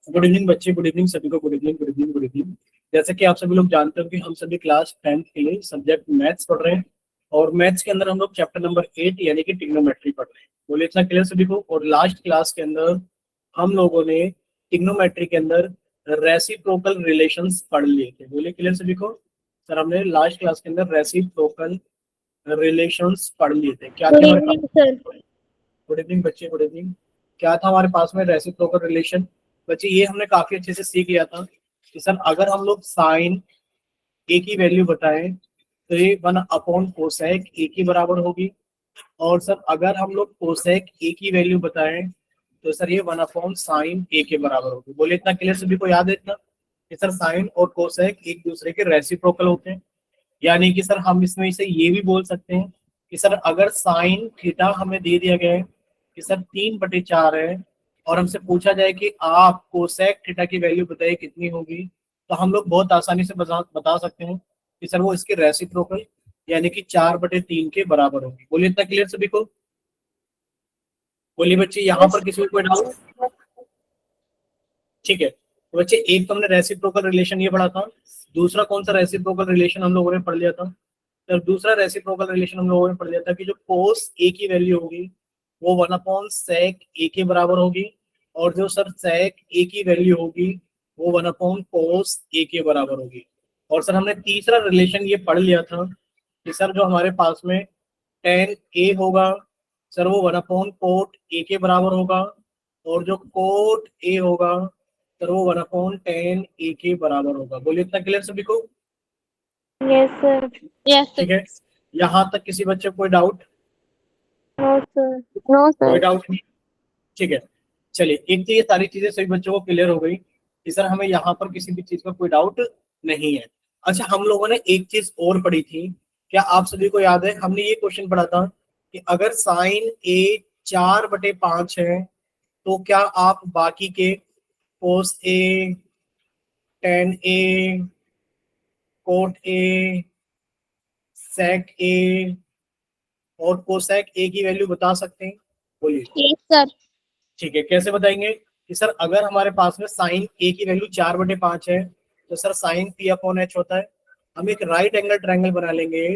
Good evening बच्चे, good evening सभी को, good evening good evening good evening. जैसे कि आप सभी लोग जानते हो कि हम सभी क्लास 10th के लिए सब्जेक्ट मैथ्स पढ़ रहे हैं और मैथ्स के अंदर हम लोग चैप्टर नंबर 8 यानी कि ट्रिग्नोमेट्री पढ़ रहे हैं। बोले इतना क्लियर सभी को। और लास्ट क्लास के अंदर हम लोगों ने ट्रिग्नोमेट्री के अंदर रेसिप्रोकल रिलेशंस पढ़ लिए थे। बोले क्लियर सभी को। सर हमने लास्ट क्लास के अंदर रेसिप्रोकल रिलेशंस पढ़ लिए थे। क्या थे गुड हमारे इवनिंग पास? सर। गुड इवनिंग बच्चे, गुड इवनिंग। क्या था हमारे पास में? Reciprocal relation. बच्चे ये हमने काफी अच्छे से सीख लिया था कि सर अगर हम लोग साइन ए की वैल्यू बताएं तो ये 1 अपॉन कोसेक ए की बराबर होगी। और सर अगर हम लोग कोसेक ए की वैल्यू बताएं तो सर ये 1 अपॉन साइन ए के बराबर होगी। बोले इतना क्लियर सभी को याद है इतना कि सर साइन और कोसेक एक दूसरे के रेसिप्रोकल होते हैं। यानी कि सर हम इसमें से ये भी बोल सकते हैं कि सर अगर साइन थीटा हमें दे दिया गया है कि सर 3/4 है और हमसे पूछा जाए कि आप कोसेक थीटा की वैल्यू बताइए कितनी होगी, तो हम लोग बहुत आसानी से बता सकते हैं कि सर वो इसके रेसिप्रोकल यानी कि 4/3 के बराबर होगी। बोलिए इतना क्लियर सभी को। बोलिए बच्चे, यहाँ पर किसी को कोई डाउट? ठीक है, तो बच्चे एक तो हमने रेसिप्रोकल रिलेशन ये पढ़ा था। दूसरा कौन सा रेसिप्रोकल रिलेशन हम लोगों ने पढ़ लिया था? तो दूसरा रेसिप्रोकल रिलेशन हम लोगों ने पढ़ लिया था कि जो कोस ए की वैल्यू होगी वो 1 अपॉन सेक ए के बराबर होगी। और जो सर सेक ए की वैल्यू होगी वो 1 अपॉन कोस ए के बराबर होगी। और सर हमने तीसरा रिलेशन ये पढ़ लिया था कि सर जो हमारे पास में टेन ए होगा सर वो 1 अपॉन कोट ए के बराबर होगा। और जो कोट ए होगा सर वो 1 अपॉन 10 ए के बराबर होगा। बोलिए इतना क्लियर सभी को। Yes sir. यस ठीक सर। है, यहाँ तक किसी बच्चे को कोई डाउट? No sir. नो कोई सर। डाउट नहीं। ठीक है, चलिए एक तो ये सारी चीजें सभी बच्चों को क्लियर हो गई कि सर हमें यहाँ पर किसी भी चीज का कोई डाउट नहीं है। अच्छा, हम लोगों ने एक चीज और पढ़ी थी। क्या आप सभी को याद है? हमने ये क्वेश्चन पढ़ा था कि अगर साइन ए 4/5 है तो क्या आप बाकी के कोस ए, टेन ए, कोट ए, सेक ए और कोसेक ए की वैल्यू बता सकते हैं? बोलिए। Yes sir. ठीक है, कैसे बताएंगे? कि सर अगर हमारे पास में साइन ए की वैल्यू 4/5 है तो sir sine P upon H होता है। हम एक राइट एंगल ट्रायंगल बना लेंगे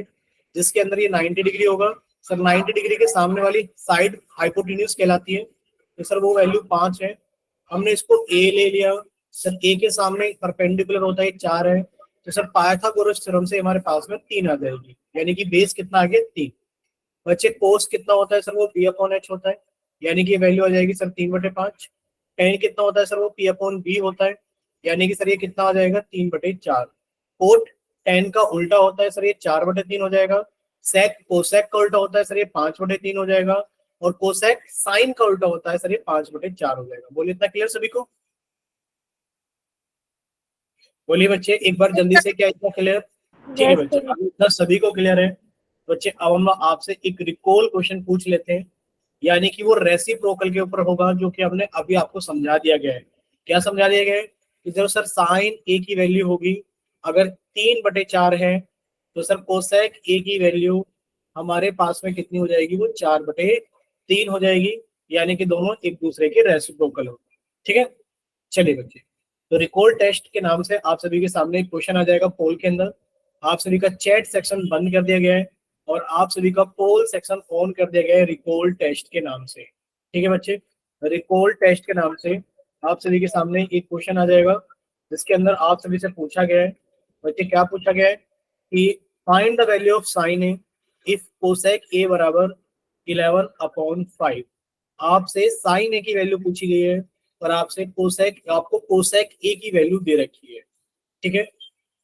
जिसके अंदर ये 90 डिग्री होगा। सर 90 डिग्री के सामने वाली साइड हाइपोटेन्यूज कहलाती है, तो सर वो वैल्यू 5 है। हमने इसको ए ले लिया। सर ए के सामने परपेंडिकुलर होता है 4 है, तो सर पाइथागोरस थ्योरम से हमारे पास में 3 आ जाएगी। यानी कि बेस कितना आ गया? 3। बच्चे कोस कितना होता है सर? वो पी अपॉन एच होता है। यानी कि वैल्यू आ जाएगी सर 3/5। टेन कितना होता है सर? वो पी अपॉन बी होता है। यानी कि सर ये कितना आ जाएगा? 3/4। कोट टेन का उल्टा होता है सर, ये 4/3 हो जाएगा। सेक कोसेक का उल्टा होता है सर, ये 5/3 हो जाएगा। और कोसेक साइन का उल्टा होता है सर, ये 5/4 हो जाएगा। बोलिए इतना क्लियर सभी को। बोलिए बच्चे एक बार जल्दी से, क्या इतना क्लियर? ठीक है यस बच्चे, सर। अब इतना सभी को क्लियर है। बच्चे अब हम आपसे एक रिकॉल क्वेश्चन पूछ लेते हैं, यानी कि वो रेसिप्रोकल के ऊपर होगा जो कि हमने अभी आपको समझा दिया गया है। क्या समझा दिया गया है? कि जब सर साइन ए की वैल्यू होगी अगर 3/4 है तो सर कोसेक ए की वैल्यू हमारे पास में कितनी हो जाएगी? वो 4/3 हो जाएगी। यानी कि दोनों एक दूसरे के रेसिप्रोकल हो। ठीक है, चलिए बच्चे, तो रिकॉल टेस्ट के नाम से आप सभी के सामने एक क्वेश्चन आ जाएगा पोल के अंदर। आप सभी का चैट सेक्शन बंद कर दिया गया है और आप सभी का पोल सेक्शन ऑन कर दिया गया है रिकॉल टेस्ट के नाम से। ठीक है बच्चे, रिकॉल टेस्ट के नाम से आप सभी के सामने एक क्वेश्चन आ जाएगा जिसके अंदर आप सभी से पूछा गया है। बच्चे क्या पूछा गया है कि find the value of sine A if cosec ए बराबर 11/5। आपसे साइन ए की वैल्यू पूछी गई है और आपको कोसेक ए की वैल्यू दे रखी है। ठीक है,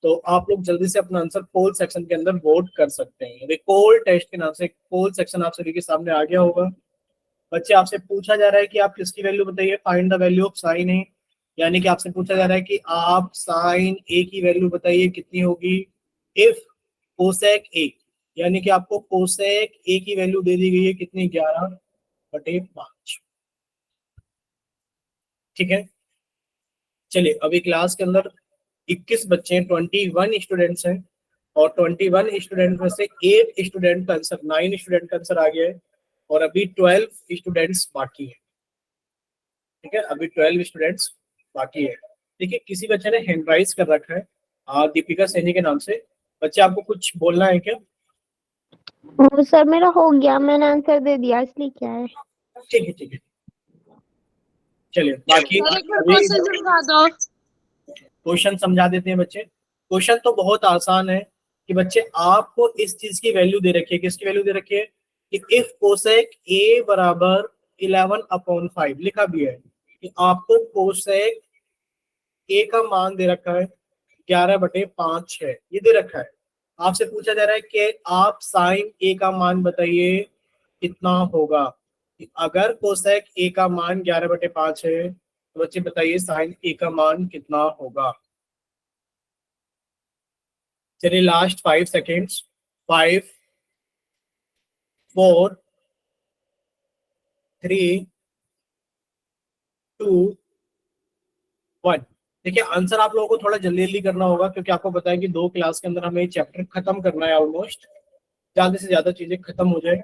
तो आप लोग जल्दी से अपना आंसर पोल सेक्शन के अंदर वोट कर सकते हैं। रिकॉल टेस्ट के नाम से पोल सेक्शन आप सभी के सामने आ गया होगा। बच्चे आपसे पूछा जा रहा है कि आप किसकी वैल्यू बताइए? Find the value of sine A. यानी कि आपसे पूछा जा रहा है कि आप साइन ए की वैल्यू बताइए कितनी होगी इफ कोसेक ए। यानी कि आपको कोसेक ए की वैल्यू दे दी गई है कितनी? 11/5। ठीक है, चलिए अभी क्लास के अंदर 21 बच्चे हैं, 21 स्टूडेंट्स हैं और 21 स्टूडेंट में से 8 स्टूडेंट का आंसर, 9 स्टूडेंट का आंसर आ गया है और अभी 12 स्टूडेंट्स बाकी हैं। ठीक है, अभी 12 स्टूडेंट्स बाकी है। देखिए किसी बच्चे ने हैंड राइज कर रखा है दीपिका सैनी के नाम से। बच्चे आपको कुछ बोलना है क्या? वो सर मेरा हो गया, मैंने आंसर दे दिया, इसलिए क्या है। ठीक है ठीक है, चलिए बाकी सर एक बार अभी क्वेश्चन समझा दो। क्वेश्चन समझा देते हैं बच्चे। क्वेश्चन तो बहुत आसान है कि बच्चे आपको इस चीज की वैल्यू दे रखी है। किसकी वैल्यू दे रखी है कि इफ कोसेक ए बराबर 11/5 लिखा भी है कि आपको कोसेक ए का मान दे रखा है 11/5 है, ये दे रखा है। आपसे पूछा जा रहा है कि आप साइन ए का मान बताइए कितना होगा। अगर कोसेक ए का मान 11/5 है तो बच्चे बताइए साइन ए का मान कितना होगा। चलिए लास्ट 5 सेकेंड्स। 5 4 3 2 1। देखिए आंसर आप लोगों को थोड़ा जल्दी जल्दी करना होगा क्योंकि आपको पता है कि 2 क्लास के अंदर हमें चैप्टर खत्म करना है ऑलमोस्ट। ज्यादा से ज्यादा चीजें खत्म हो जाए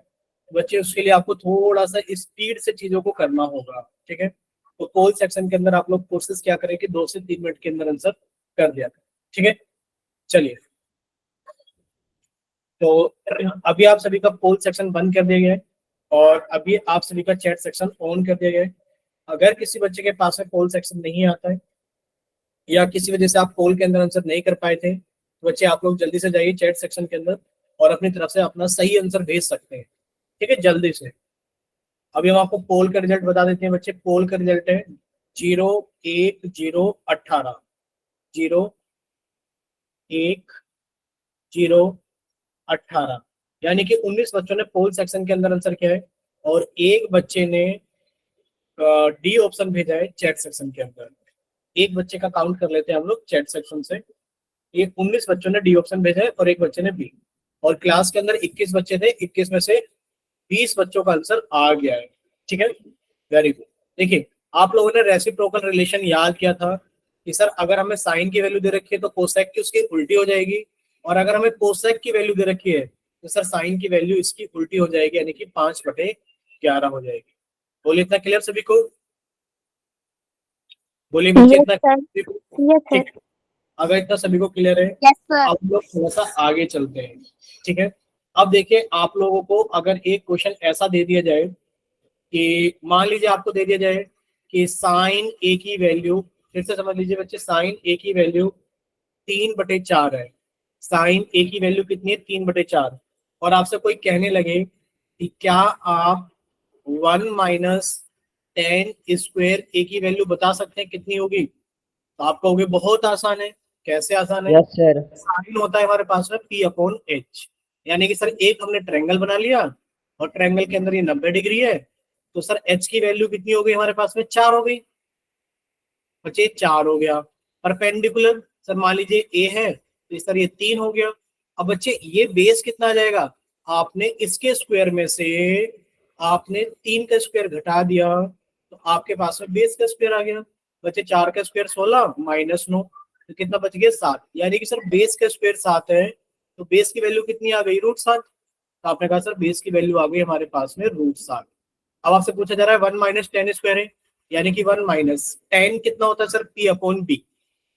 बच्चे, उसके लिए आपको थोड़ा सा स्पीड से चीजों को करना होगा। ठीक है, तो पोल सेक्शन के अंदर आप लोग कोशिश क्या करें कि 2 से 3 मिनट के अंदर आंसर कर दिया करें। ठीक है, चलिए तो अभी आप सभी का पोल सेक्शन बंद कर दिया गया है और अभी आप सभी का चैट सेक्शन ऑन कर दिया गया है। अगर किसी बच्चे के पास में पोल सेक्शन नहीं आता है या किसी वजह से आप पोल के अंदर आंसर नहीं कर पाए थे तो बच्चे आप लोग जल्दी से जाइए चैट सेक्शन के अंदर और अपनी तरफ से अपना सही आंसर भेज सकते हैं। ठीक है, जल्दी से। अभी हम आपको पोल का रिजल्ट बता देते हैं बच्चे। पोल का रिजल्ट है 0 1 0 18, 0 1 0 18, यानी कि 19 बच्चों ने पोल सेक्शन के अंदर आंसर किया है और एक बच्चे ने डी ऑप्शन भेजा है चैट सेक्शन के अंदर। एक बच्चे का काउंट कर लेते हैं हम लोग चैट सेक्शन से। ये 19 बच्चों ने डी ऑप्शन भेजा है और एक बच्चे ने बी। और क्लास के अंदर 21 बच्चे थे, 21 में से 20 बच्चों का आंसर आ गया है। ठीक है, वेरी गुड। देखिए आप लोगों ने रेसिप्रोकल रिलेशन याद किया था कि सर अगर हमें साइन की वैल्यू दे रखी है तो कोसेक की उसकी उल्टी हो जाएगी, और अगर हमें कोसेक की वैल्यू दे रखी है तो सर साइन की वैल्यू इसकी उल्टी हो जाएगी, यानी कि 5/11 हो जाएगी। बोलिए इतना क्लियर सभी को? बोलिए बच्चे यस इतना सर। सभी को? Yes sir. ठीक, अगर इतना सभी को क्लियर है यस सर। अब लोग थोड़ा सा आगे चलते हैं। ठीक है, अब देखिए आप लोगों को अगर एक क्वेश्चन ऐसा दे दिया जाए कि मान लीजिए आपको दे दिया जाए कि साइन ए की वैल्यू, फिर से समझ लीजिए बच्चे, साइन ए की वैल्यू 3/4 है। साइन ए की वैल्यू कितनी है? 3/4। और आपसे कोई कहने लगे कि क्या आप 1 - 10² ए की वैल्यू बता सकते हैं कितनी होगी? तो आप कहोगे बहुत आसान है। कैसे आसान है? Yes sir. साइन होता है हमारे पास में P/H, यानी कि सर एक हमने ट्रायंगल बना लिया और ट्रायंगल के अंदर ये 90 डिग्री है, तो सर H की वैल्यू कितनी हो गई हमारे पास में? 4 हो गई बच्चे, 4 हो गया। परपेंडिकुलर सर मान लीजिए A है तो सर ये 3 हो गया। अब बच्चे ये बेस कितना आ जाएगा? आपने इसके स्क्वायर में से आपने 3 का स्क्वायर घटा दिया तो आपके पास में बेस का स्क्वायर आ गया। बच्चे 4 का स्क्वायर 16 -9, तो कितना बच गया? 7। यानी कि सर बेस का स्क्वायर 7 है तो बेस की वैल्यू कितनी आ गई? √7। तो आपने कहा सर बेस की वैल्यू आ गई हमारे पास में √7। अब आपसे पूछा जा रहा है 1 - 10² है, यानी कि 1 - 10 कितना होता है सर? P/B,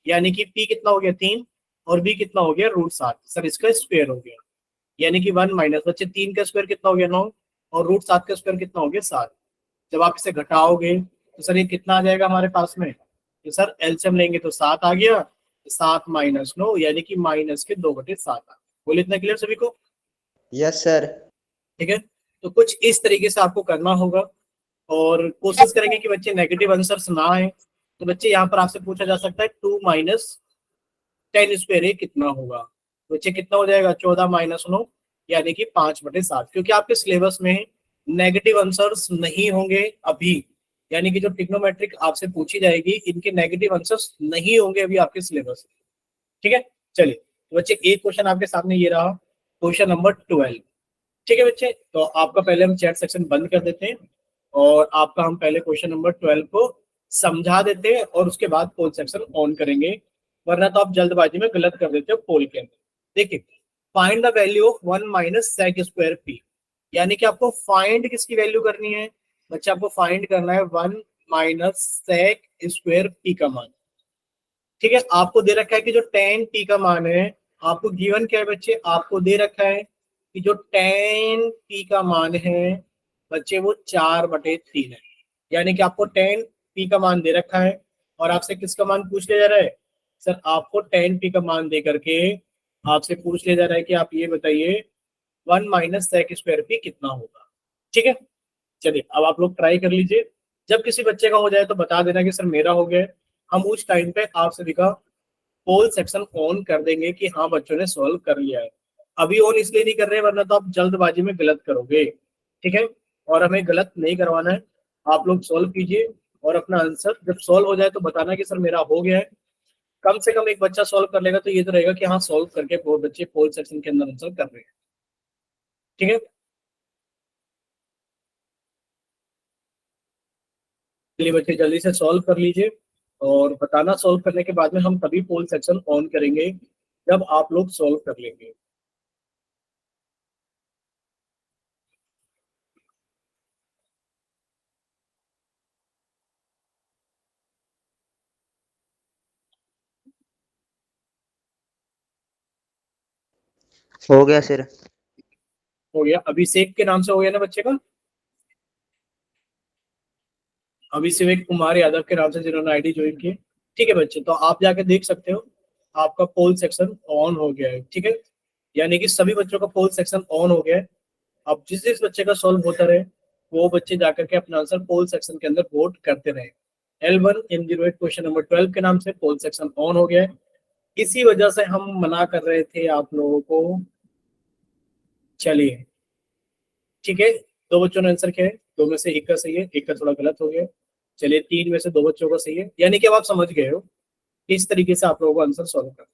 यानी कि P कितना हो गया? 3 और B कितना हो गया? √7। सर इसका स्क्वायर हो गया, यानी कि 1 माइनस बच्चे 3 का स्क्वायर कितना हो गया? 9 और √7 का स्क्वायर कितना हो गया? 7। जब आप इसे घटाओगे तो सर ये कितना आ जाएगा हमारे पास में? तो सर एलसीएम लेंगे तो 7 आ गया, 7 - 9 यानी कि -2/7 आ। बोले इतना क्लियर सभी को? Yes sir. ठीक है, तो कुछ इस तरीके से आपको करना होगा और कोशिश करेंगे कि बच्चे नेगेटिव आंसर्स ना आए। तो बच्चे यहाँ पर आपसे पूछा जा सकता है 2 - 10² कितना होगा? बच्चे कितना हो जाएगा? 14 - 9 यानी कि 5/7, क्योंकि आपके सिलेबस में नेगेटिव आंसर्स नहीं होंगे अभी, यानी कि जो ट्रिग्नोमेट्रिक आपसे पूछी जाएगी इनके नेगेटिव आंसर्स नहीं होंगे अभी आपके सिलेबस में। ठीक है, चलिए तो बच्चे एक क्वेश्चन आपके सामने ये रहा, क्वेश्चन नंबर 12। ठीक है बच्चे, तो आपका पहले हम चैट सेक्शन बंद कर देते हैं और आपका हम पहले क्वेश्चन नंबर 12 को समझा देते हैं और उसके बाद पोल सेक्शन ऑन करेंगे, वरना तो आप जल्दबाजी में गलत कर देते हो पोल के अंदर। देखिए, find the value of 1 - sec²p, यानी कि आपको फाइंड किसकी वैल्यू करनी है? बच्चे आपको फाइंड करना है 1 माइनस सेक स्क्वायर पी का मान। ठीक है, आपको दे रखा है कि जो टेन पी का मान है, आपको गिवन क्या है बच्चे, आपको दे रखा है कि जो टेन पी का मान है बच्चे वो 4/3 है। यानी कि आपको टेन पी का मान दे रखा है और आपसे किसका मान पूछ लिया जा रहा है, सर आपको टेन पी का मान दे करके आपसे पूछ लिया जा रहा है कि आप ये बताइए 1 - sec² पी कितना होगा। ठीक है, चलिए अब आप लोग ट्राई कर लीजिए। जब किसी बच्चे का हो जाए तो बता देना कि सर मेरा हो गया है। हम उस टाइम पे आप सभी का पोल सेक्शन ऑन कर देंगे कि हाँ बच्चों ने सॉल्व कर लिया है। अभी ऑन इसलिए नहीं कर रहे वरना तो आप जल्दबाजी में गलत करोगे। ठीक है, और हमें गलत नहीं करवाना है। आप लोग सॉल्व कीजिए और अपना आंसर जब सॉल्व हो जाए तो बताना कि सर मेरा हो गया है। कम से कम एक बच्चा सॉल्व कर लेगा तो ये तो रहेगा कि हाँ सॉल्व करके बहुत बच्चे पोल सेक्शन के अंदर आंसर कर रहे हैं। ठीक है, चलिए बच्चे जल्दी से सॉल्व कर लीजिए और बताना। सॉल्व करने के बाद में हम तभी पोल सेक्शन ऑन करेंगे जब आप लोग सॉल्व कर लेंगे। हो गया सर। हो गया, अभिषेक के नाम से हो गया ना बच्चे का, अभिषेक कुमार यादव के नाम से जिन्होंने आईडी ज्वाइन की। ठीक है बच्चे, तो आप जाके देख सकते हो आपका पोल सेक्शन ऑन हो गया है। ठीक है, यानी कि सभी बच्चों का पोल सेक्शन ऑन हो गया है। अब जिस जिस बच्चे का सॉल्व होता रहे वो बच्चे जाकर के अपना आंसर पोल सेक्शन के अंदर वोट करते रहे। L1 M08 क्वेश्चन नंबर 12 के नाम से पोल सेक्शन ऑन हो गया है। इसी वजह से हम मना कर रहे थे आप लोगों को। चलिए ठीक है, दो बच्चों ने आंसर किया है, दो में से एक का सही है, एक का थोड़ा गलत हो गया। चलिए तीन में से दो बच्चों का सही है, यानी कि अब आप समझ गए हो कि इस तरीके से आप लोगों को आंसर सॉल्व करना।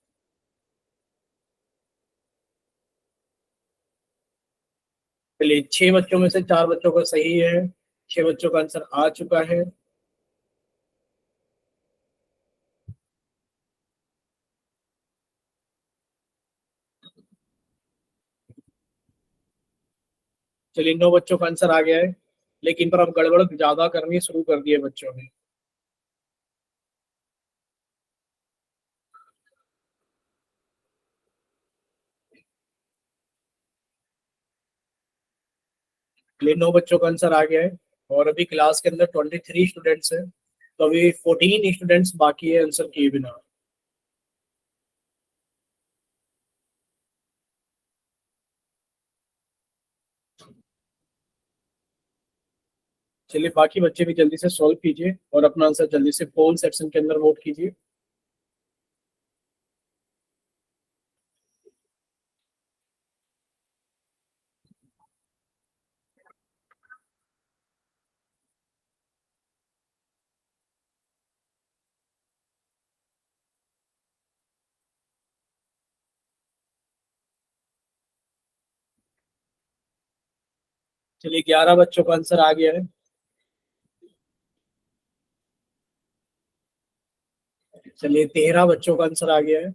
चलिए छह बच्चों में से चार बच्चों का सही है, छह बच्चों का आंसर आ चुका है। चलिए नौ बच्चों का आंसर आ गया है, लेकिन पर अब गड़बड़ ज्यादा करनी शुरू कर दी है बच्चों ने। चलिए नौ बच्चों का आंसर आ गया है और अभी क्लास के अंदर 23 स्टूडेंट्स हैं, तो अभी 14 स्टूडेंट्स बाकी है आंसर किए बिना। चलिए बाकी बच्चे भी जल्दी से सॉल्व कीजिए और अपना आंसर जल्दी से पोल सेक्शन के अंदर वोट कीजिए। चलिए 11 बच्चों का आंसर आ गया है। चलिए 13 बच्चों का आंसर आ गया है।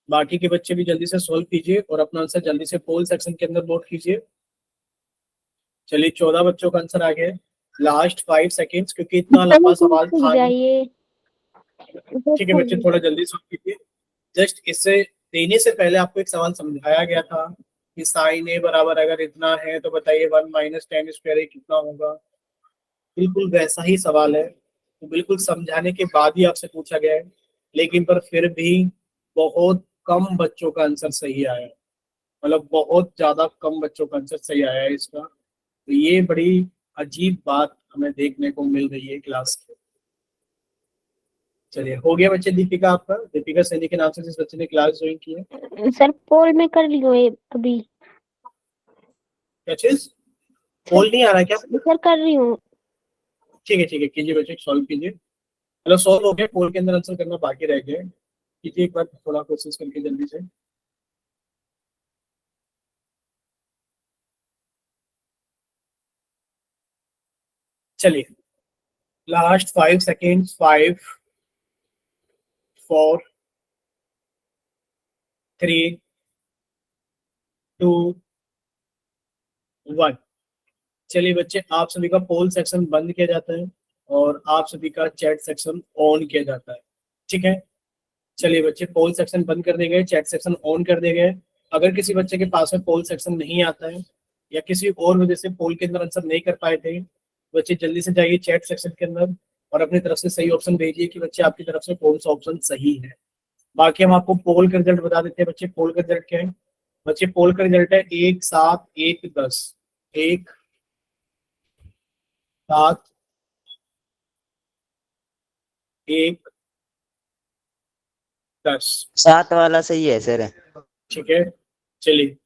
बाकी के बच्चे भी जल्दी से सॉल्व कीजिए और अपना आंसर जल्दी से पोल सेक्शन के अंदर वोट कीजिए। चलिए 14 बच्चों का आंसर आ गया है। लास्ट 5 सेकेंड्स, क्योंकि इतना लंबा सवाल था नहीं। जाइए। ठीक है बच्चे थोड़ा जल्दी सॉल्व कीजिए। जस्ट इससे देने से पहले आपको एक सवाल समझाया गया था कि साइन ए बराबर अगर इतना है तो बताइए 1 - tan² कितना होगा। बिल्कुल वैसा ही सवाल है, तो बिल्कुल समझाने के बाद ही आपसे पूछा गया है, लेकिन पर फिर भी बहुत कम बच्चों का आंसर सही आया, मतलब बहुत ज्यादा कम बच्चों का आंसर सही आया है इसका। तो ये बड़ी अजीब बात हमें देखने को मिल रही है क्लास में। चलिए हो गया बच्चे, दीपिका आपका, दीपिका सैनी के नाम से जिस बच्चे ने क्लास ज्वाइन की है। सर पोल में कर लियो अभी। क्या चीज, पोल नहीं आ रहा है क्या? सर कर रही हूँ। ठीक है कीजिए बच्चे, सॉल्व कीजिए। मतलब सॉल्व हो गया, पोल के अंदर आंसर करना बाकी रह गया है। कीजिए एक बार थोड़ा कोशिश करके जल्दी से। चलिए लास्ट 5 सेकेंड्स, 5, 4, 3, 2, 1। चलिए बच्चे, आप सभी का पोल सेक्शन बंद किया जाता है और आप सभी का चैट सेक्शन ऑन किया जाता है। ठीक है, चलिए बच्चे, पोल सेक्शन बंद कर दिए गए, चैट सेक्शन ऑन कर दिए गए। अगर किसी बच्चे के पास में पोल सेक्शन नहीं आता है या किसी और वजह से पोल के अंदर आंसर नहीं कर पाए थे, बच्चे जल्दी से जाइए चैट सेक्शन के अंदर और अपनी तरफ से सही ऑप्शन भेजिए कि बच्चे आपकी तरफ से कौन सा ऑप्शन सही है। बाकी हम आपको पोल का रिजल्ट बता देते हैं। बच्चे पोल का रिजल्ट क्या है? बच्चे पोल का रिजल्ट है 1 7 1 10, 1 7 1 10। 7 वाला सही है सर। ठीक है, चलिए।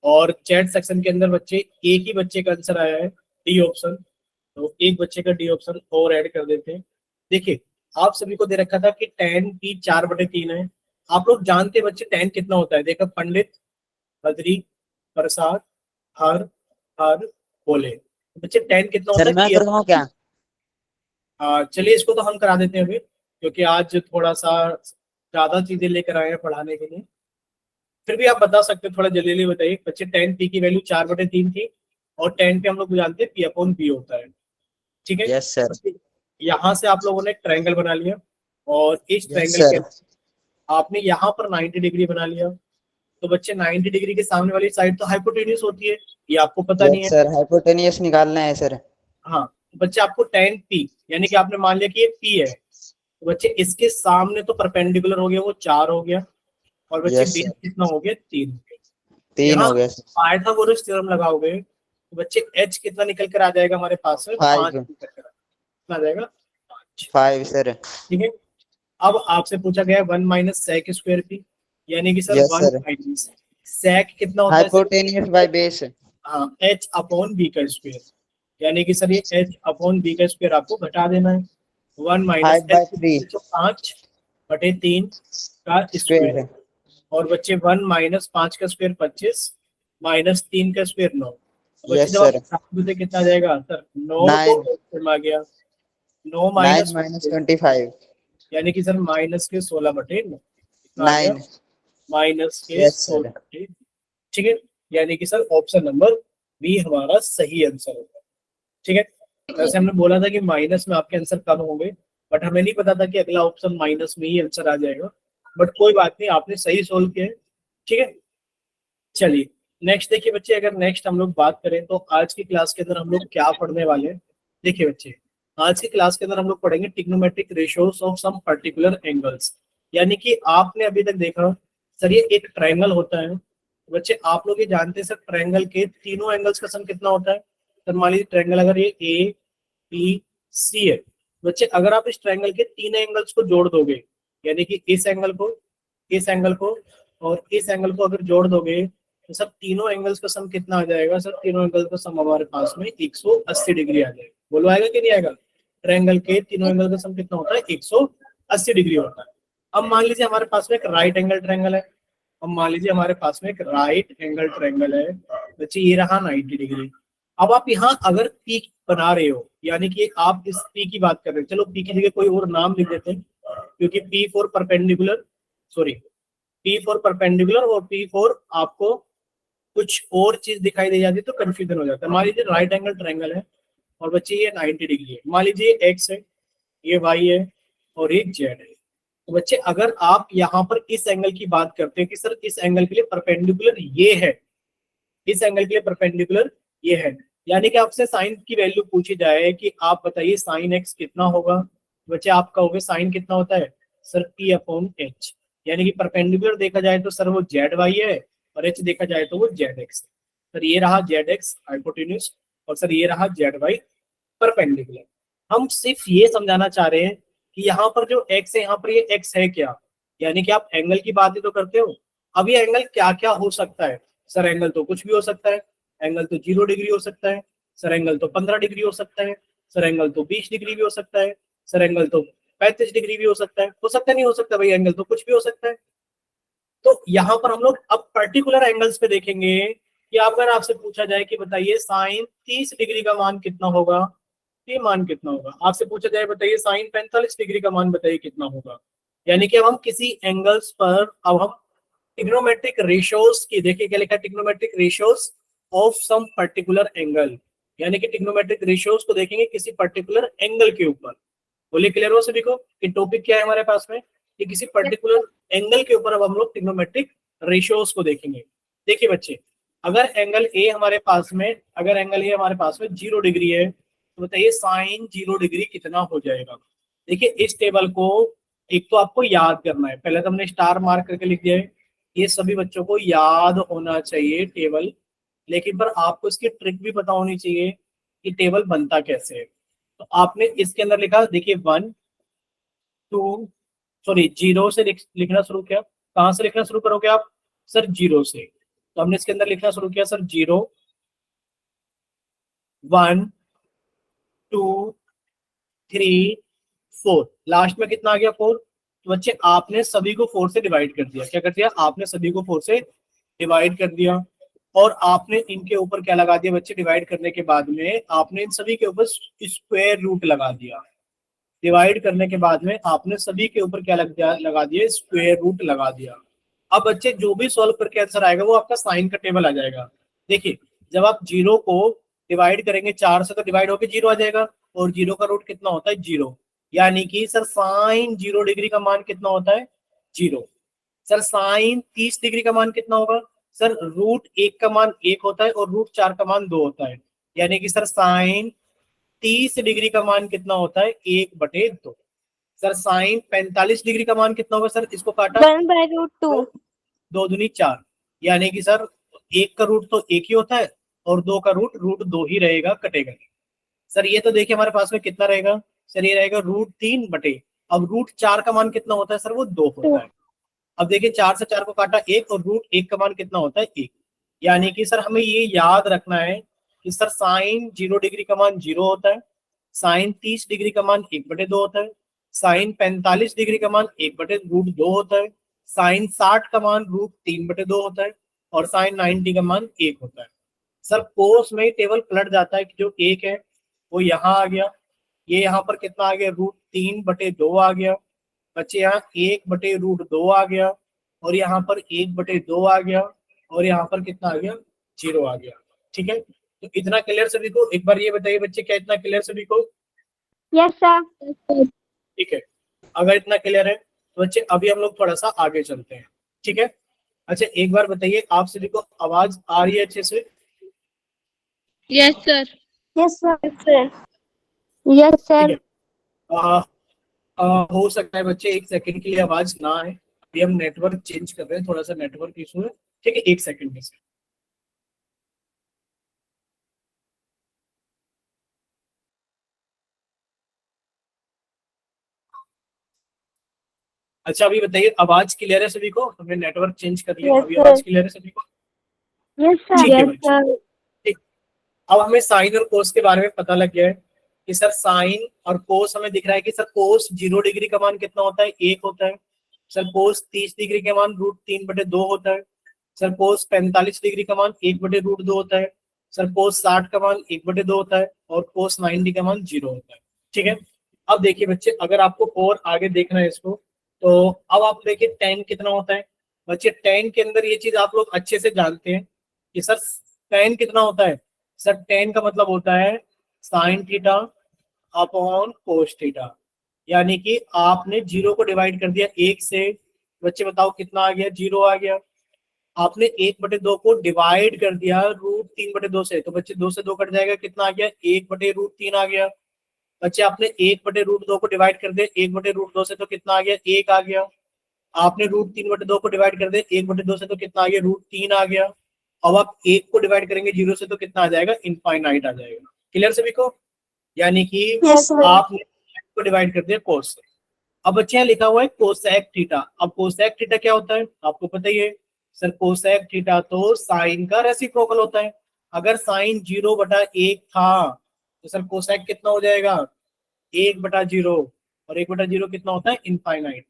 और चैट सेक्शन के अंदर बच्चे एक ही बच्चे का आंसर आया है, डी ऑप्शन। तो एक बच्चे का डी ऑप्शन और ऐड कर देते हैं। देखिए, आप सभी को दे रखा था कि tan की 4/3 है। आप लोग जानते हैं बच्चे tan कितना होता है? देखो, पंडित, बद्री, प्रसाद, हर, हर, बोले। बच्चे tan कितना होता सर है? मैं करवाऊं क्या? चलिए, इसको तो हम करा देते हैं अभी, क्योंकि आज थोड़ा सा ज्यादा चीजें लेकर आए हैं पढ़ाने के लिए। फिर भी आप बता सकते हैं, थोड़ा जल्दी जल्दी बताइए। बच्चे tan p की वैल्यू 4/3 थी और tan पे हम लोग जानते हैं p/b होता है। ठीक है, यस सर। यहाँ से आप लोगों ने एक ट्रायंगल बना लिया और इस यस ट्रायंगल के सर। आपने यहाँ पर 90 डिग्री बना लिया। तो बच्चे 90 डिग्री के सामने वाली साइड तो हाइपोटेन्यूज होती है, ये आपको पता नहीं यस है। सर, हाइपोटेनियस निकालना है सर। हाँ, बच्चे आपको tan p, यानी कि आपने मान लिया कि ये p है, तो बच्चे इसके सामने तो परपेंडिकुलर हो गया, वो 4 हो गया, और बच्चे यस बेस सर, कितना हो गया? 3 हो गया। 3 यहाँ हो गया सर। पाइथागोरस थ्योरम लगाओगे तो बच्चे h कितना निकल कर आ जाएगा हमारे पास में? 5 5। निकल कर कितना आ जाएगा? 5 सर। ठीक है, अब आपसे पूछा गया 1 माइनस सेक स्क्वायर पी, यानी कि sir yes 1 sir, minus sec कितना होता है सर? Hypotenuse by base. हाँ, h अपॉन बी का स्क्वायर, यानी कि सर ये h अपॉन बी का स्क्वायर आपको घटा देना है। 1 माइनस 5/3 h 5/3 का स्क्वायर, स्क्वायर। और बच्चे 1 माइनस 5 का स्क्वायर 25 माइनस 3 का स्क्वायर 9। बच्चे यस जब आप सर। साथ में कितना आ जाएगा सर? 9 को 9 8 में आ गया, 9 9 माइनस, माइनस 25 यानी कि सर माइनस के 16/9 कितना आ गया? 9। माइनस के यस सर। 16। ठीक है, यानी कि सर ऑप्शन नंबर बी हमारा सही आंसर होगा। ठीक है, वैसे हमने बोला था कि माइनस में आपके आंसर कम होंगे, बट हमें नहीं पता था कि अगला ऑप्शन माइनस में ही आंसर आ जाएगा। बट कोई बात नहीं, आपने सही सोल्व किया है। ठीक है, चलिए नेक्स्ट देखिए बच्चे, अगर नेक्स्ट हम लोग बात करें तो आज की क्लास के अंदर हम लोग क्या पढ़ने वाले हैं। देखिए बच्चे, आज की क्लास के अंदर हम लोग पढ़ेंगे trigonometric ratios of some particular angles. यानी कि आपने अभी तक देखा सर, ये एक ट्रायंगल होता है। बच्चे आप लोग ये जानते हैं सर, ट्रायंगल के तीनों एंगल्स का सम कितना होता है? सर मान लीजिए ट्रायंगल अगर ये ए बी सी है, बच्चे अगर आप इस ट्रायंगल के तीन एंगल्स को जोड़ दोगे, यानी कि इस एंगल को, इस एंगल को और इस एंगल को अगर जोड़ दोगे, तो सर तीनों एंगल्स का सम कितना आ जाएगा? सर तीनों एंगल्स का सम हमारे पास में 180 डिग्री आ जाएगा। बोलो आएगा कि नहीं आएगा? ट्रायंगल के तीनों एंगल का सम कितना होता है? 180 डिग्री होता है। अब मान लीजिए हमारे पास में एक राइट एंगल ट्रायंगल है। अब मान लीजिए हमारे पास में एक राइट एंगल ट्रायंगल है, बच्चे ये रहा 90 डिग्री। अब आप यहाँ अगर पी बना रहे हो, यानी कि आप इस पी की बात कर रहे हो, चलो पी की जगह कोई और नाम लिख देते हैं, क्योंकि P for perpendicular, sorry P for perpendicular और पी फॉर आपको कुछ और चीज दिखाई दे जाती है तो कंफ्यूजन हो जाता है। मान लीजिए राइट एंगल ट्रायंगल है और बच्चे ये 90 डिग्री है, मान लीजिए एक्स है, ये वाई है और ये जेड है। तो बच्चे अगर आप यहाँ पर इस एंगल की बात करते हैं कि सर इस एंगल के लिए परपेंडिकुलर ये है, इस एंगल के लिए परपेंडिकुलर ये है, यानी कि आपसे साइन की वैल्यू पूछी जाए कि आप बताइए साइन एक्स कितना होगा, बच्चे आप कहोगे साइन कितना होता है? सर p/h, यानी कि परपेंडिकुलर देखा जाए तो सर वो जेड वाई है और h देखा जाए तो वो जेड एक्स है। सर ये रहा जेड एक्स हाइपोटेन्यूज और सर ये रहा जेड वाई परपेंडिकुलर। हम सिर्फ ये समझाना चाह रहे हैं कि यहाँ पर जो x है, यहाँ पर ये x है क्या, यानी कि आप एंगल की बात ही तो करते हो। अब ये एंगल क्या क्या हो सकता है? सर एंगल तो कुछ भी हो सकता है, एंगल तो 0 डिग्री हो सकता है, सर एंगल तो 15 डिग्री हो सकता है, सर एंगल तो 20 डिग्री भी हो सकता है, सर एंगल तो 35 डिग्री भी हो सकता है नहीं हो सकता भाई, एंगल तो कुछ भी हो सकता है। तो यहाँ पर हम लोग अब पर्टिकुलर एंगल्स पे देखेंगे कि अगर आपसे पूछा जाए कि बताइए साइन 30 डिग्री का मान कितना होगा, ये मान कितना होगा? आपसे पूछा जाए बताइए साइन 45 डिग्री का मान बताइए कितना होगा, यानी कि अब हम किसी एंगल्स पर अब हम ट्रिग्नोमेट्रिक रेशियोज की, देखिए क्या लिखा है, trigonometric ratios of some particular angle, यानी कि ट्रिग्नोमेट्रिक रेशियोज को देखेंगे किसी पर्टिकुलर एंगल के ऊपर। बोलिए क्लियर हो सभी को कि टॉपिक क्या है हमारे पास में, कि किसी पर्टिकुलर एंगल के ऊपर अब हम लोग ट्रिग्नोमेट्रिक रेशियोज को देखेंगे। देखिए बच्चे, अगर एंगल ए हमारे पास में, अगर एंगल ए हमारे पास में 0 डिग्री है, तो बताइए साइन 0 डिग्री कितना हो जाएगा। देखिए इस टेबल को एक तो आपको याद करना है, पहले तो हमने स्टार मार्क करके लिख दिया है, ये सभी बच्चों को याद होना चाहिए टेबल, लेकिन पर आपको इसकी ट्रिक भी पता होनी चाहिए कि टेबल बनता कैसे है। तो आपने इसके अंदर लिखा, देखिए 1 2 सॉरी 0 से लिखना शुरू किया। कहां से लिखना शुरू करोगे आप सर? 0 से। तो हमने इसके अंदर लिखना शुरू किया सर 0 1 2 3 4, लास्ट में कितना आ गया 4। तो बच्चे आपने सभी को 4 से डिवाइड कर दिया। क्या कर दिया आपने? सभी को 4 से डिवाइड कर दिया, और आपने इनके ऊपर क्या लगा दिया बच्चे? डिवाइड करने के बाद में आपने इन सभी के ऊपर स्क्वायर रूट लगा दिया। डिवाइड करने के बाद में आपने सभी के ऊपर क्या लगा दिया? स्क्वायर रूट लगा दिया। अब बच्चे जो भी सॉल्व करके आंसर आएगा वो आपका साइन का टेबल आ जाएगा। देखिए जब आप 0 को डिवाइड करेंगे 4 से, तो डिवाइड होकर 0 आ जाएगा, और 0 का रूट कितना होता है? 0। यानी कि सर साइन 0 डिग्री का मान कितना होता है? 0। सर साइन 30 डिग्री का मान कितना होगा? सर रूट 1 का मान 1 होता है, और रूट 4 का मान 2 होता है। यानी कि सर साइन 30 डिग्री का मान कितना होता है? 1/2। सर साइन 45 डिग्री का मान कितना होगा? सर इसको काटा 1/√2। 2 दूनी 4, यानी कि सर 1 का रूट तो 1 ही होता है, और 2 का रूट 2 ही रहेगा, कटेगा। सर ये तो देखिए हमारे पास में कितना रहेगा? सर ये रहेगा √3 अब √4 का मान कितना होता है? सर वो 2 होता है। अब देखिए 4 से 4 को काटा 1, और √1 का मान कितना होता है? 1। यानी कि सर हमें ये याद रखना है कि सर साइन 0 डिग्री का मान 0 होता है, साइन 30 डिग्री का मान 1/2 होता है, साइन 45 डिग्री का मान 1/√2 होता है, साइन 60 का मान √3/2 होता है, और साइन 90 का मान 1 होता है। सर कोस में टेबल पलट जाता है कि जो 1 है वो यहाँ आ गया, ये यहाँ पर कितना आ गया? √3/2 आ गया। बच्चे यहाँ 1/√2 आ गया, और यहाँ पर 1/2 आ गया, और यहाँ पर कितना आ गया? 0 आ गया। ठीक है, तो इतना क्लियर सभी को? एक बार ये बताइए बच्चे, क्या इतना क्लियर सभी को? Yes sir. ठीक है, अगर इतना क्लियर है तो बच्चे अभी हम लोग थोड़ा सा आगे चलते हैं। ठीक है, अच्छा एक बार बताइए, आप सभी को आवाज आ रही है अच्छे से? Yes sir. Yes sir. Yes ठीक सर। है, हो सकता है बच्चे 1 सेकंड के लिए आवाज ना आए, अभी हम नेटवर्क चेंज कर रहे हैं, थोड़ा सा नेटवर्क इशू है। ठीक है, 1 सेकंड में से। अच्छा अभी बताइए, आवाज क्लियर है सभी को? हमने नेटवर्क चेंज कर लिया, Yes, अभी sir. आवाज क्लियर है सभी को? Yes sir. ठीक है यस बच्चे, सर। ठीक। अब हमें साइन और कोस के बारे में पता लग गया है कि सर साइन और कोस हमें दिख रहा है कि सर कोस 0 डिग्री का मान कितना होता है? 1 होता है। सर कोस 30 डिग्री का मान √3/2 होता है। सर कोस 45 डिग्री का मान 1/√2 होता है। सर कोस 60 का मान 1/2 होता है, और कोस 90 का मान 0 होता है। ठीक है, अब देखिए बच्चे, अगर आपको और आगे देखना है इसको, तो अब आप देखिए tan कितना होता है। बच्चे tan के अंदर ये चीज आप लोग अच्छे से जानते हैं कि सर tan कितना होता है? सर tan का मतलब होता है sine theta upon cos theta. यानी कि आपने 0 को डिवाइड कर दिया 1 से, बच्चे बताओ कितना आ गया? 0 आ गया। आपने 1/2 को डिवाइड कर दिया √3/2 से, तो बच्चे 2 से 2 कट जाएगा, कितना आ गया? 1/√3 आ गया। बच्चे आपने 1/√2 को डिवाइड कर दिया 1/√2 से, तो कितना आ गया? 1 आ गया। आपने √3/2 को डिवाइड कर दिया 1/2 से, तो कितना आ गया? √3 आ गया। अब आप 1 को डिवाइड करेंगे 0 से, तो कितना आ जाएगा? इनफाइनाइट आ जाएगा। क्लियर सभी को? यानी कि Yes, sir. आपने को डिवाइड कर दिया कोस से। अब बच्चे यहाँ लिखा हुआ है कोसेक थीटा। अब कोसेक थीटा क्या होता है आपको पता ही है। सर कोसेक थीटा तो साइन का रेसिप्रोकल होता है। अगर साइन 0/1 था, तो सर कोसेक कितना हो जाएगा? 1/0, और 1/0 कितना होता है? इनफाइनाइट।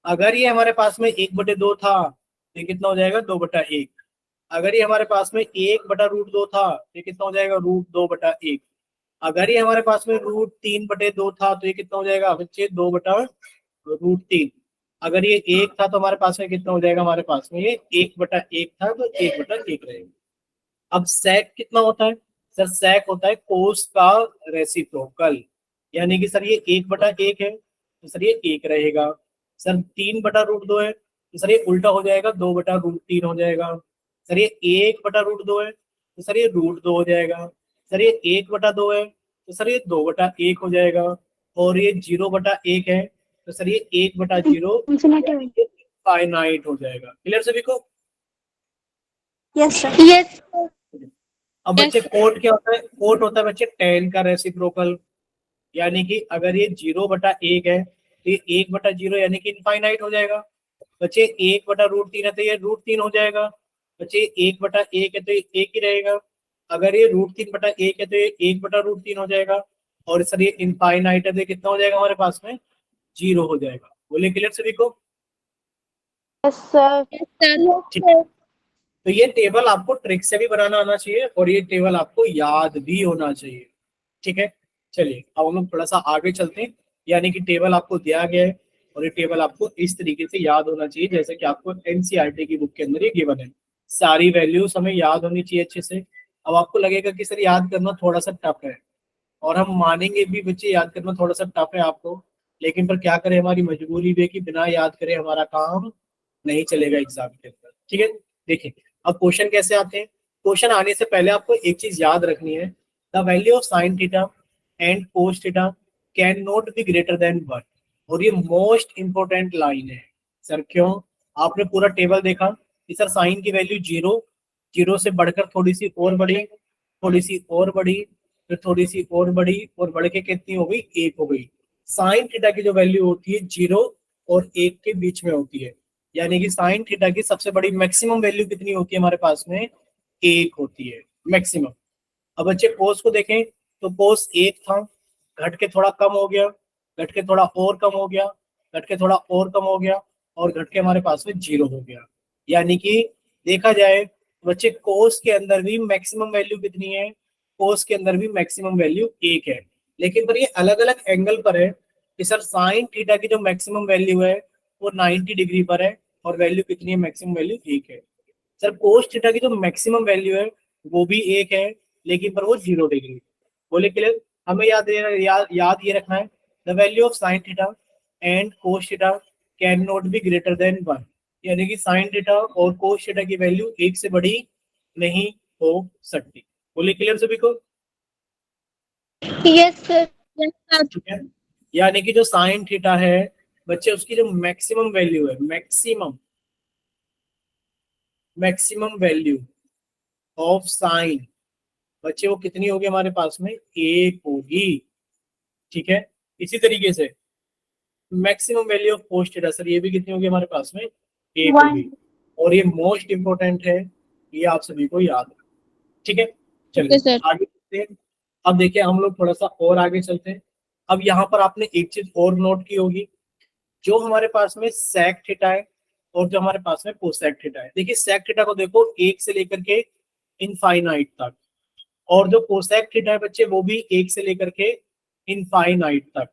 अगर ये हमारे पास में 1/2 था, तो ये कितना हो जाएगा? 2/1। अगर ये हमारे पास में 1/√2 था, तो ये कितना हो जाएगा? √2/1। अगर ये हमारे पास में √3/2 था, तो ये कितना हो जाएगा बच्चे? 2/√3। अगर ये 1 था, तो हमारे पास में कितना हो जाएगा? हमारे पास में ये 1/1 था, तो 1/1 रहेगा। अब सेक कितना होता है? सर sec होता है cos का रेसिप्रोकल, यानी कि सर ये 1/1 है तो सर ये 1 रहेगा। सर 3/√2 है तो सर ये उल्टा हो जाएगा, 2/√3 हो जाएगा। सर ये 1/√2 है तो सर ये √2 हो जाएगा। सर ये 1/2 है तो सर ये 2/1 हो जाएगा। और ये 0/1 है तो सर ये 1/0 फाइनाइट हो जाएगा। क्लियर सभी को? Yes sir. यस अब बच्चे कोट क्या होता है? कोट होता है बच्चे tan का रेसिप्रोकल, यानी कि अगर ये 0/1 है तो ये 1/0 यानी कि इनफाइनाइट हो जाएगा। बच्चे 1/√3 है तो ये √3 हो जाएगा। बच्चे 1/1 है तो ये 1 ही रहेगा। अगर ये √3/1 है तो ये 1/√3 हो जाएगा। और सर ये इनफाइनाइट है तो ये कितना हो जाएगा हमारे पास में? 0 हो जाएगा। बोले क्लियर सभी को? Yes sir. ठीक है, तो ये टेबल आपको ट्रिक से भी बनाना आना चाहिए और ये टेबल आपको याद भी होना चाहिए। ठीक है, चलिए अब हम लोग थोड़ा सा आगे चलते हैं। यानी कि टेबल आपको दिया गया है और ये टेबल आपको इस तरीके से याद होना चाहिए जैसे कि आपको एनसीईआरटी की बुक के अंदर ये गिवन है। सारी वैल्यूज हमें याद होनी चाहिए अच्छे से। अब आपको लगेगा कि सर याद करना थोड़ा सा टफ है, और हम मानेंगे भी बच्चे याद करना थोड़ा सा टफ है आपको, लेकिन पर क्या करें, हमारी मजबूरी भी है कि बिना याद करे हमारा काम नहीं चलेगा एग्जाम के अंदर। ठीक है, देखिए अब क्वेश्चन कैसे आते हैं। क्वेश्चन आने से पहले आपको एक चीज याद रखनी है, the value of sine theta and cos theta can not be greater than 1। और ये मोस्ट इंपोर्टेंट लाइन है। सर क्यों? आपने पूरा टेबल देखा कि सर साइन की वैल्यू 0 से बढ़कर थोड़ी सी और बढ़ी, थोड़ी सी और बढ़ी, फिर थोड़ी सी और बढ़ी, और बढ़ के कितनी हो गई? 1 हो गई। साइन थीटा की जो वैल्यू होती है 0 और 1 के बीच में होती है, यानी कि साइन थीटा की सबसे बड़ी मैक्सिमम वैल्यू कितनी होती है हमारे पास में? 1 होती है मैक्सिमम। अब बच्चे कोस को देखें तो कोस 1 था, घट के थोड़ा कम हो गया, घट के थोड़ा और कम हो गया, घट के थोड़ा और कम हो गया, और घट के हमारे पास में 0 हो गया। यानी कि देखा जाए तो बच्चे कोस के अंदर भी मैक्सिमम वैल्यू कितनी है? कोस के अंदर भी मैक्सिमम वैल्यू 1 है। लेकिन पर ये अलग अलग एंगल पर है कि सर साइन थीटा की जो मैक्सिमम वैल्यू है वो 90 डिग्री पर है, और वैल्यू कितनी है? मैक्सिमम वैल्यू 1 है। सर कोस थीटा की जो मैक्सिमम वैल्यू है वो भी 1 है, लेकिन पर वो 0 डिग्री। बोले क्लियर? हमें याद ये रखना है, the value of sine theta and cos theta can not be greater than 1, यानी कि साइन थीटा और कोस थीटा की वैल्यू 1 से बड़ी नहीं हो सकती। बोले क्लियर सभी को? Yes sir. Yes sir. ठीक है, यानी कि जो साइन थीटा है बच्चे उसकी जो मैक्सिमम वैल्यू है, मैक्सिमम वैल्यू ऑफ साइन बच्चे वो कितनी होगी हमारे पास में? 1 होगी। ठीक है, इसी तरीके से maximum value of cos theta sir ये भी कितनी होगी हमारे पास में? 1 होगी। और ये मोस्ट इंपोर्टेंट है, ये आप सभी को याद है। ठीक है, चलिए Yes, sir. आगे चलते हैं। अब देखिए हम लोग थोड़ा सा और आगे चलते हैं। अब यहाँ पर आपने एक चीज और नोट की होगी, जो हमारे पास में सेक थीटा है और जो हमारे पास में कोसेक थीटा है। देखिए सेक थीटा को देखो 1 से लेकर के इनफाइनाइट तक, और जो कोसेक थीटा है बच्चे वो भी 1 से लेकर के इनफाइनाइट तक।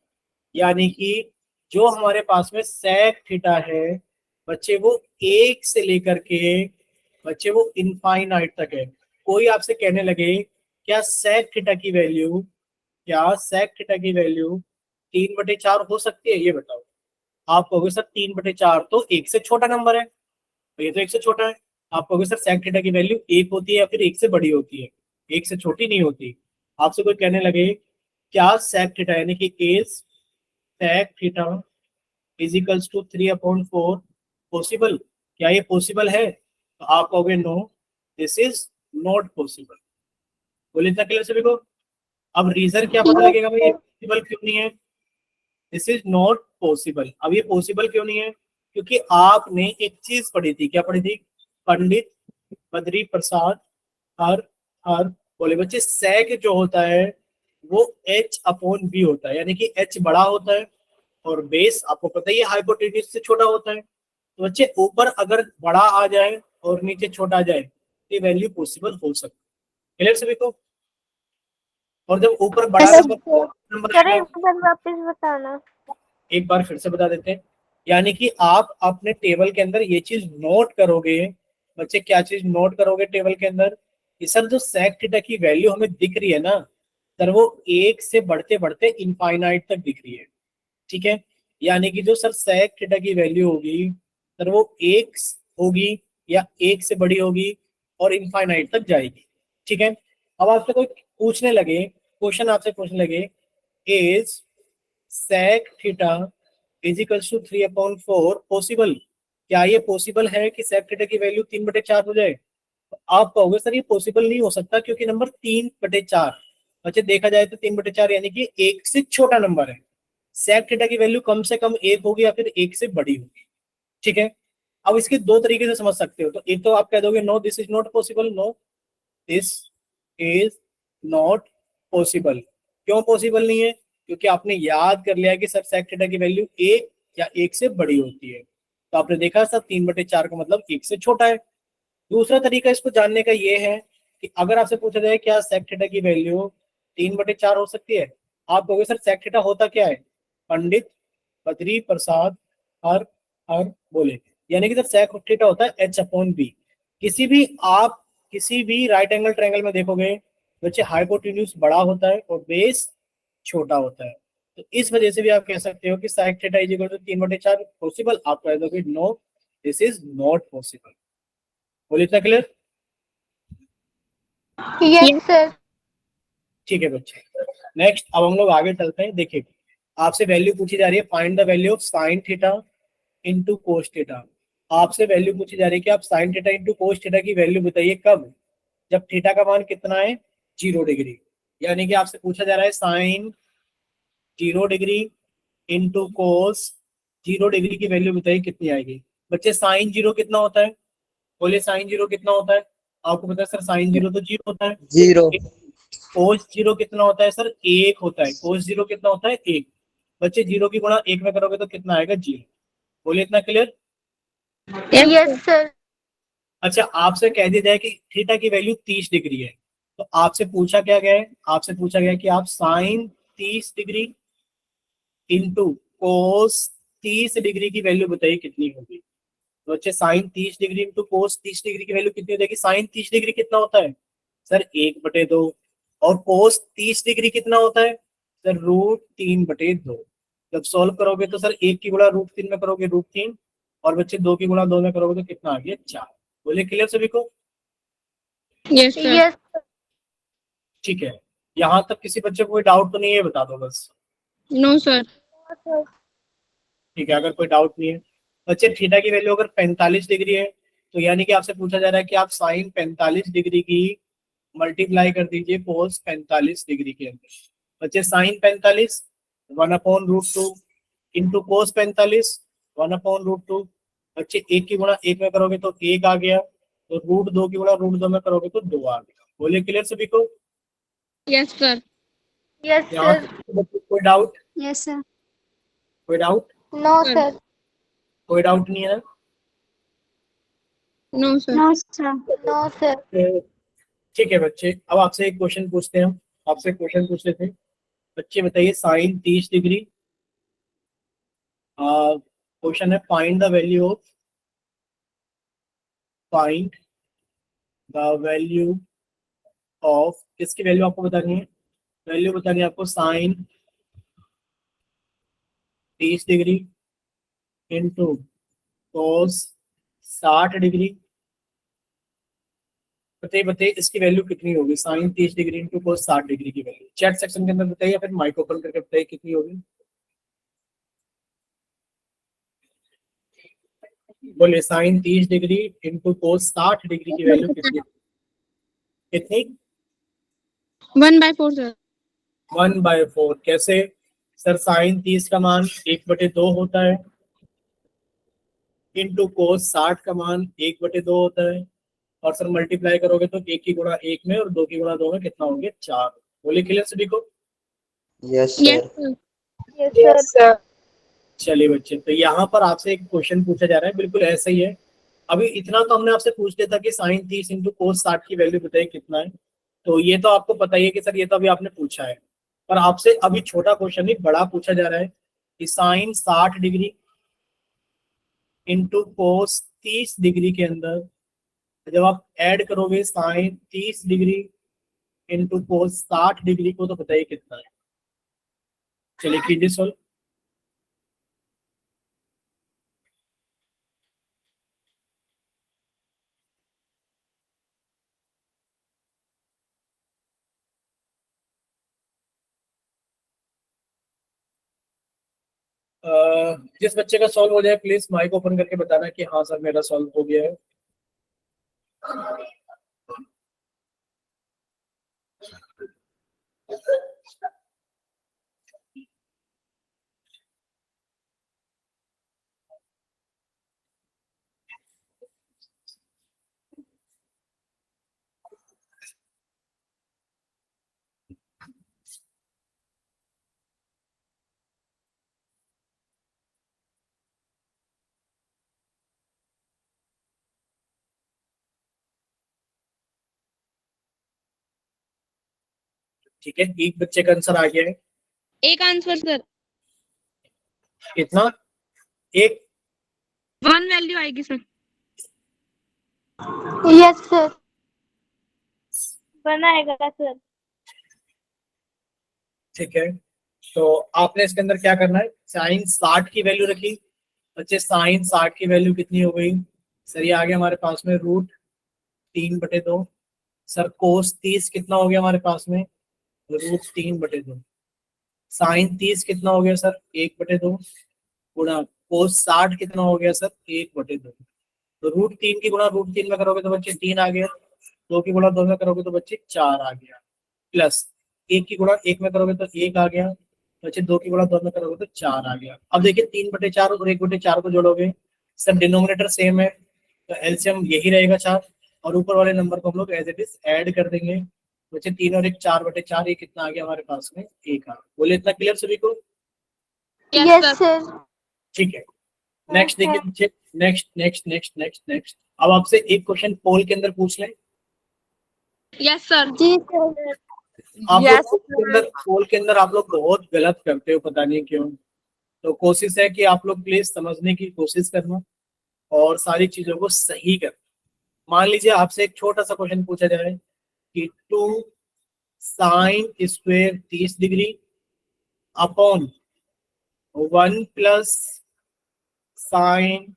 यानी कि जो हमारे पास में सेक थीटा है बच्चे वो 1 से लेकर के बच्चे वो इनफाइनाइट तक है। कोई आपसे कहने लगे क्या सेक थीटा की वैल्यू 3/4 हो सकती है? ये बताओ। आप कहोगे सर 3/4 तो 1 से छोटा नंबर है, तो ये तो 1 से छोटा है। आप कहोगे सर सेक थीटा की वैल्यू 1 होती है या फिर 1 से बड़ी होती है? 1 से छोटी नहीं होती। आपसे कोई कहने लगे क्या सेक थीटा यानी कि is sec theta is equals to 3/4 possible? क्या ये पॉसिबल है? तो आप कहोगे no, this is not possible. बोले इतना क्लियर सभी को? अब रीजन क्या पता लगेगा भाई ये पॉसिबल क्यों नहीं है? This is not possible. अब ये पॉसिबल क्यों नहीं है? क्योंकि आपने एक चीज पढ़ी थी। क्या पढ़ी थी? पंडित बद्री प्रसाद हर हर बोले बच्चे सेक जो होता है वो h/b होता है, यानी कि h बड़ा होता है और बेस आपको पता ही है हाइपोटेन्यूज से छोटा होता है। तो बच्चे ऊपर अगर बड़ा आ जाए और नीचे छोटा आ जाए तो वैल्यू पॉसिबल हो सकती है। क्लियर सभी को? और जब ऊपर बड़ा नंबर सर आएगा, एक बार वापस बताना। एक बार फिर से बता देते हैं। यानी कि आप अपने टेबल के अंदर ये चीज नोट करोगे बच्चे, क्या चीज नोट करोगे टेबल के अंदर? कि सर जो sec थीटा की वैल्यू हमें दिख रही है ना सर, वो 1 से बढ़ते बढ़ते इनफाइनाइट तक दिख रही है, ठीक है। यानी कि जो सर sec थीटा की वैल्यू होगी सर वो 1 होगी या 1 से बड़ी होगी और इनफाइनाइट तक जाएगी, ठीक है। अब आपसे कोई पूछने लगे, क्वेश्चन आपसे पूछने लगे, is sec theta is equals to 3/4 possible, क्या ये पॉसिबल है कि sec थीटा की वैल्यू 3/4 हो जाए? तो आप कहोगे सर ये पॉसिबल नहीं हो सकता क्योंकि नंबर 3/4, अच्छा देखा जाए तो 3/4 यानी कि 1 से छोटा नंबर है, sec थीटा की वैल्यू कम से कम 1 होगी या फिर 1 से बड़ी होगी, ठीक है। अब इसके दो तरीके से समझ सकते हो, तो एक तो आप कह दोगे no this is not possible, no this is not possible. क्यों पॉसिबल नहीं है? क्योंकि आपने याद कर लिया कि सर sec थीटा की वैल्यू 1 या 1 से बड़ी होती है, तो आपने देखा सर 3/4 का मतलब 1 से छोटा है। दूसरा तरीका इसको जानने का ये है कि अगर आपसे पूछा जाए क्या sec थीटा की वैल्यू 3/4 हो सकती है, आप कहोगे सर sec थीटा होता क्या है? पंडित बद्री प्रसाद हर हर बोले, यानी कि सर sec थीटा होता है h/b। किसी भी राइट एंगल ट्रायंगल में देखोगे बच्चे हाइपोटेन्यूज बड़ा होता है और बेस छोटा होता है, तो इस वजह से भी आप कह सकते हो कि sec theta is equal to 3/4 possible, आप कह दोगे no this is not possible. बोलिए, इतना क्लियर? Yes sir. ठीक है बच्चे, नेक्स्ट अब हम लोग आगे चलते हैं। देखिए आपसे वैल्यू पूछी जा रही है, find the value of sine theta into cos theta. आपसे वैल्यू पूछी जा रही है कि आप sine theta into cos theta की वैल्यू बताइए कब, जब थीटा का मान कितना है 0 डिग्री, यानी कि आपसे पूछा जा रहा है sine 0 degree into cos 0 degree की वैल्यू बताइए कितनी आएगी। बच्चे साइन 0 कितना होता है? बोलिए साइन 0 कितना होता है? आपको पता है सर साइन 0 तो 0 होता है। 0 कोस 0 कितना होता है सर? 1 होता है। कोस 0 कितना होता है? 1। बच्चे 0 की गुणा 1 में करोगे तो कितना आएगा? 0। बोलिए, इतना क्लियर? Yes sir. अच्छा आपसे कह दिया जाए कि थीटा की वैल्यू 30 डिग्री है, तो आपसे पूछा क्या गया है? आपसे पूछा गया है कि आप sine 30 degree into cos 30 degree की वैल्यू बताइए कितनी होगी। तो बच्चे sine 30 degree into cos 30 degree की वैल्यू कितनी हो जाएगी? साइन 30 डिग्री कितना होता है सर? 1/2। और कोस 30 डिग्री कितना होता है सर? √3/2। जब सॉल्व करोगे तो सर 1 की गुणा √3 में करोगे √3, और बच्चे 2 की गुणा 2 में करोगे तो कितना आ गया? 4। बोलिए क्लियर सभी को? Yes sir. यस ठीक है, यहाँ तक किसी बच्चे को कोई डाउट तो नहीं है? बता दो बस। No sir. सर। ठीक है, अगर कोई डाउट नहीं है बच्चे, थीटा की वैल्यू अगर 45 डिग्री है तो यानी कि आपसे पूछा जा रहा है कि आप साइन 45 डिग्री की मल्टीप्लाई कर दीजिए कोस 45 डिग्री के अंदर। बच्चे साइन 45 1/√2 इंटू कोस 45 1/√2। बच्चे 1 की गुणा 1 में करोगे तो 1 आ गया, तो √2 की गुणा √2 में करोगे तो 2 आ गया। बोलिए क्लियर सभी को? Yes sir. यस यहाँ सर। तक बच्चे कोई डाउट? Yes sir. कोई डाउट? No sir. कोई डाउट नहीं है? No sir. No sir. No sir. ठीक है बच्चे, अब आपसे एक क्वेश्चन पूछते हैं हम। आपसे क्वेश्चन पूछ लेते हैं। बच्चे बताइए साइन 30 डिग्री, क्वेश्चन है find the value of, find the value of, किसकी वैल्यू आपको बतानी है? वैल्यू बतानी है आपको sine 30 degree into cos 60 degree. बताइए बताइए इसकी वैल्यू कितनी होगी? Sine 30 degree into cos 60 degree की वैल्यू चैट सेक्शन के अंदर बताइए, या फिर माइक ओपन करके बताइए कितनी होगी। बोलिए sine 30 degree into cos 60 degree की वैल्यू कितनी? कितनी? 1/4 सर। 1/4 कैसे सर? साइन 30 का मान 1/2 होता है इंटू कोस 60 का मान 1/2 होता है, और सर मल्टीप्लाई करोगे तो 1 की गुणा 1 में और 2 की गुणा 2 में कितना हो गया? 4। बोलिए क्लियर सभी को? Yes yes sir sir. Yes sir. चलिए बच्चे, तो यहाँ पर आपसे एक क्वेश्चन पूछा जा रहा है, बिल्कुल ऐसा ही है। अभी इतना तो हमने आपसे पूछ लिया था कि साइन 30 इंटू कोस 60 की वैल्यू बताइए कितना है, तो ये तो आपको पता ही है कि सर ये तो अभी आपने पूछा है। पर आपसे अभी छोटा क्वेश्चन नहीं बड़ा पूछा जा रहा है कि sine 60 degree into cos 30 degree के अंदर जब आप ऐड करोगे sine 30 degree into cos 60 degree को, तो बताइए कितना है। चलिए कीजिए सॉल्व। जिस बच्चे का सॉल्व हो जाए प्लीज माइक ओपन करके बताना कि हाँ सर मेरा सॉल्व हो गया है। ठीक है, एक बच्चे का आंसर आ गया है। एक आंसर सर, कितना? एक। 1 वैल्यू आएगी सर। यस सर, बनाएगा सर। ठीक है, तो आपने इसके अंदर क्या करना है, साइन 60 की वैल्यू रखी। बच्चे साइन 60 की वैल्यू कितनी हो गई सर? ये आ गया हमारे पास में √3/2। सर कोस 30 कितना हो गया हमारे पास में? √3/2। साइन 30 कितना हो गया सर? 1/2 गुणा कोस 60 कितना हो गया सर? 1/2। तो √3 की गुणा √3 में करोगे तो बच्चे 3 आ गया। 2 की गुणा 2 में करोगे तो बच्चे 4 आ गया। प्लस 1 की गुणा 1 में करोगे तो 1 आ गया। बच्चे 2 की गुणा 2 में करोगे तो 4 आ गया। अब देखिए 3/4 और 1/4 को जोड़ोगे, सब डिनोमिनेटर सेम है तो एलसीएम यही रहेगा 4, और ऊपर वाले नंबर को हम लोग एज इट इज ऐड कर देंगे। बच्चे 3 और 1 4/4, ये कितना आ गया हमारे पास में? 1 आ गया। बोले इतना क्लियर सभी को? Yes sir. ठीक है, नेक्स्ट देखिए बच्चे, next next next next next. अब आपसे एक क्वेश्चन पोल के अंदर पूछ लें। Yes sir. जी सर। आप Yes, लोग पोल के अंदर आप लोग बहुत गलत करते हो, पता नहीं क्यों। तो कोशिश है कि आप लोग प्लीज समझने की कोशिश करना और सारी चीजों को सही करना। मान लीजिए आपसे एक छोटा सा क्वेश्चन पूछा जाए कि 2 sine square 30 degree upon 1 plus sine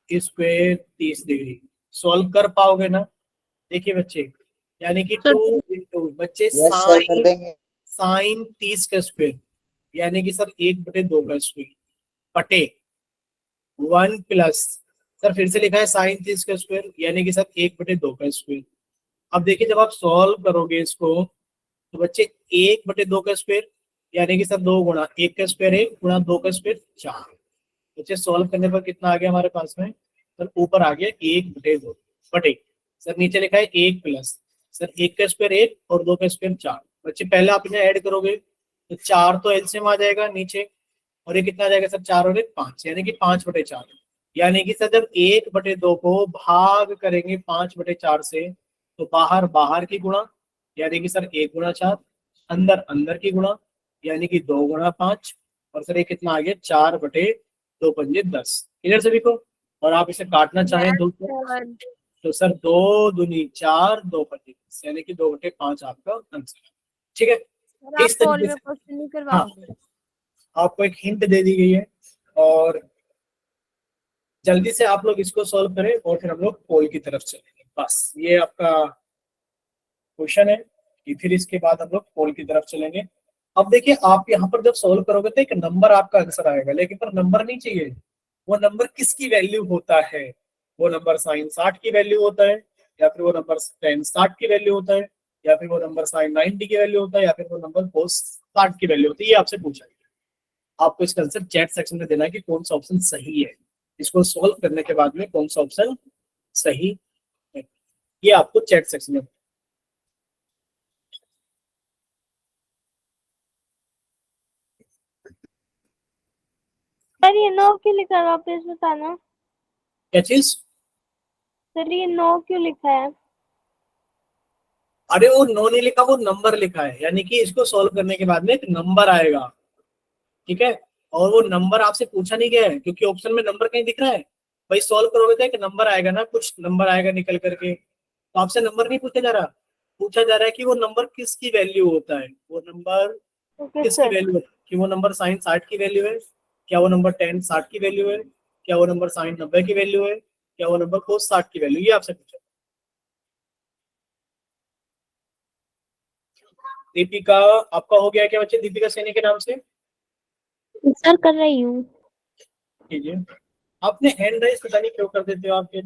square 30 degree, solve कर पाओगे ना? देखिए बच्चे, यानी कि 2 इंटू बच्चे यस सर कर देंगे। साइन 30 का स्क्वायर, यानी कि सर 1/2 का स्क्वायर बटे 1 प्लस, सर फिर से लिखा है साइन 30 का स्क्वायर, यानी कि सर 1/2 का स्क्वायर। अब देखिए जब आप सॉल्व करोगे इसको तो बच्चे 1/2 का स्क्वायर, यानी कि सर 2 गुणा 1 का स्क्वायर 1 गुणा 2 का स्क्वायर 4। बच्चे सॉल्व करने पर कितना आ गया हमारे पास में? सर ऊपर आ गया 1/2 बटे, सर नीचे लिखा है 1 प्लस, सर 1 का स्क्वायर 1 और 2 का स्क्वायर 4। बच्चे पहले आप इन्हें ऐड करोगे तो 4 तो एलसीएम आ जाएगा नीचे, और ये कितना आ जाएगा सर? 4 और 1 5, यानी कि 5/4। यानी कि सर जब 1/2 को भाग करेंगे 5/4 से, तो बाहर बाहर की गुणा, यानी कि सर 1 गुणा 4, अंदर अंदर की गुणा, यानी कि 2 गुणा 5, और सर ये कितना आ गया? 4/2 पंजे 10। क्लियर सभी को? और आप इसे काटना चाहें 2 से तो सर 2 दूनी 4 2 पंजे 10, यानी कि 2/5 आपका आंसर है। ठीक है, इस तरीके से क्वेश्चन नहीं हाँ, करवाओगे? आपको एक हिंट दे दी गई है और जल्दी से आप लोग इसको सॉल्व करें और फिर हम लोग पोल की तरफ चलेंगे। बस ये आपका क्वेश्चन है कि फिर इसके बाद हम लोग पोल की तरफ चलेंगे। अब देखिए आप यहाँ पर जब सॉल्व करोगे तो एक नंबर आपका आंसर आएगा, लेकिन पर नंबर नहीं चाहिए। वो नंबर किसकी वैल्यू होता है? वो नंबर साइन 60 की वैल्यू होता है, या फिर वो नंबर टेन 60 की वैल्यू होता है, या फिर वो नंबर साइन 90 की वैल्यू होता है, या फिर वो नंबर कोस 60 की वैल्यू होती है। ये आपसे पूछा गया, आपको इसका आंसर चैट सेक्शन में देना है कि कौन सा ऑप्शन सही है। इसको सॉल्व करने के बाद में कौन सा ऑप्शन सही है, ये आपको चैट सेक्शन में। सर ये 9 क्यों लिखा है, वापस बताना। क्या चीज? सर ये 9 क्यों लिखा है? अरे वो 9 नहीं लिखा, वो नंबर लिखा है, यानी कि इसको सॉल्व करने के बाद में एक नंबर आएगा। ठीक है, और वो नंबर आपसे पूछा नहीं गया है क्योंकि ऑप्शन में नंबर कहीं दिख रहा है? भाई सॉल्व करोगे तो एक नंबर आएगा ना, कुछ नंबर आएगा निकल करके, तो आपसे नंबर नहीं पूछा जा रहा, पूछा जा रहा है कि वो नंबर किसकी वैल्यू होता है, वो नंबर ओके किसकी सर। वैल्यू है, कि वो नंबर साइन 60 की वैल्यू है, क्या वो नंबर टेन 60 की वैल्यू है, क्या वो नंबर साइन 90 की वैल्यू है, क्या वो नंबर कोस 60 की वैल्यू, ये आपसे पूछा। दीपिका, आपका हो गया क्या बच्चे, दीपिका सैनी के नाम से सर कर रही हूँ। कीजिए। आपने हैंड राइज पता नहीं क्यों कर देते हो आपके,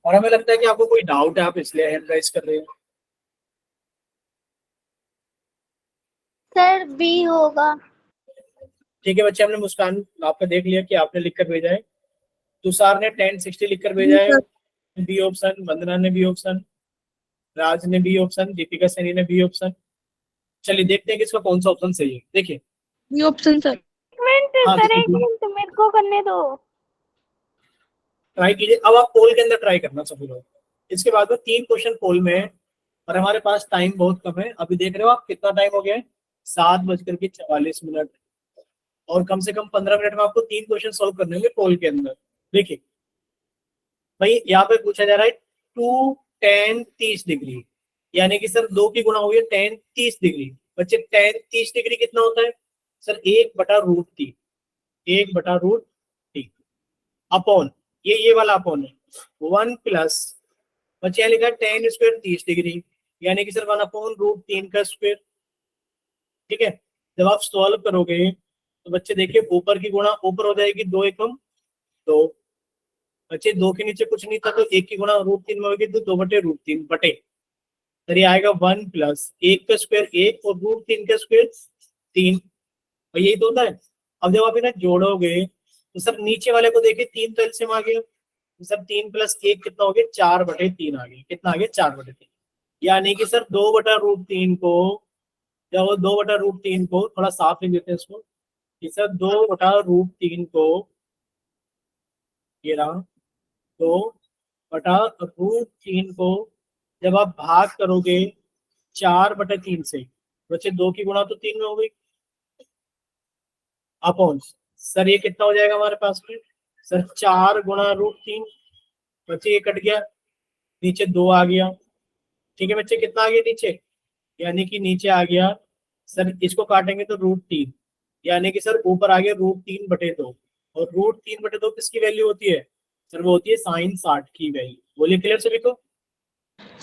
और हमें लगता है कि आपको कोई डाउट है, आप इसलिए हैंड राइज कर रहे हो। सर बी होगा। ठीक है बच्चे, हमने मुस्कान आपका देख लिया कि आपने लिख कर भेजा है, तुषार ने 1060 लिख कर भेजा जी है, सर। बी ऑप्शन, वंदना ने बी ऑप्शन, राज ने बी ऑप्शन, दीपिका सैनी ने बी ऑप्शन। चलिए देखते हैं कि इसका कौन सा ऑप्शन सही है, देखिए। ये ऑप्शन सर। मिनट हाँ सर, एक देखिए, मिनट मेरे को करने दो। ट्राई कीजिए, अब आप पोल के अंदर ट्राई करना सभी लोग, इसके बाद में 3 क्वेश्चन पोल में है, और हमारे पास टाइम बहुत कम है, अभी देख रहे हो आप कितना टाइम हो गया है, 7:44। और कम से कम 15 मिनट में आपको 3 क्वेश्चन सोल्व करने होंगे पोल के अंदर। देखिए भाई, यहाँ पे पूछा जा रहा है 2 tan 30 डिग्री, यानी कि सर 2 की गुणा हुई है tan 30 डिग्री। बच्चे tan 30 डिग्री कितना होता है सर, 1/√3, 1/√3 अपॉन, ये वाला अपॉन है 1 प्लस, बच्चे यहाँ लिखा है tan² 30 डिग्री, यानी कि सर 1/√3 का स्क्वायर। ठीक है, जब आप सॉल्व करोगे तो बच्चे देखिए, ऊपर की गुणा ऊपर हो जाएगी, 2 एकम 2, बच्चे 2 के नीचे कुछ नहीं था, तो 1 की गुणा √3 में होगी, तो 2/√3 बटे, फिर ये आएगा 1 प्लस 1 का स्क्वायर 1 और √3 का स्क्वायर 3, और यही तो होता है। अब जब आप इन्हें जोड़ोगे तो सर नीचे वाले को देखिए, 3 तो एलसीएम आ गया, तो सर 3 + 1 कितना हो गया, 4/3 आ गया, कितना आ गया 4/3, यानी कि सर 2/√3 को, जब वो 2/√3 को थोड़ा साफ लिख देते हैं इसको, कि सर 2/√3 को, ये रहा 2/√3 को जब आप भाग करोगे 4/3 से, बच्चे 2 की गुणा तो 3 में हो गई, अपॉन, सर ये कितना हो जाएगा हमारे पास में, सर 4 × बच्चे ये कट गया, नीचे 2 आ गया। ठीक है बच्चे, कितना आ गया नीचे, यानी कि नीचे आ गया, सर इसको काटेंगे तो √3, यानी कि सर ऊपर आ गया √3/2, और √3/2 किसकी वैल्यू होती है सर, वो होती है साइन 60 की वैल्यू। बोलिए क्लियर सभी को।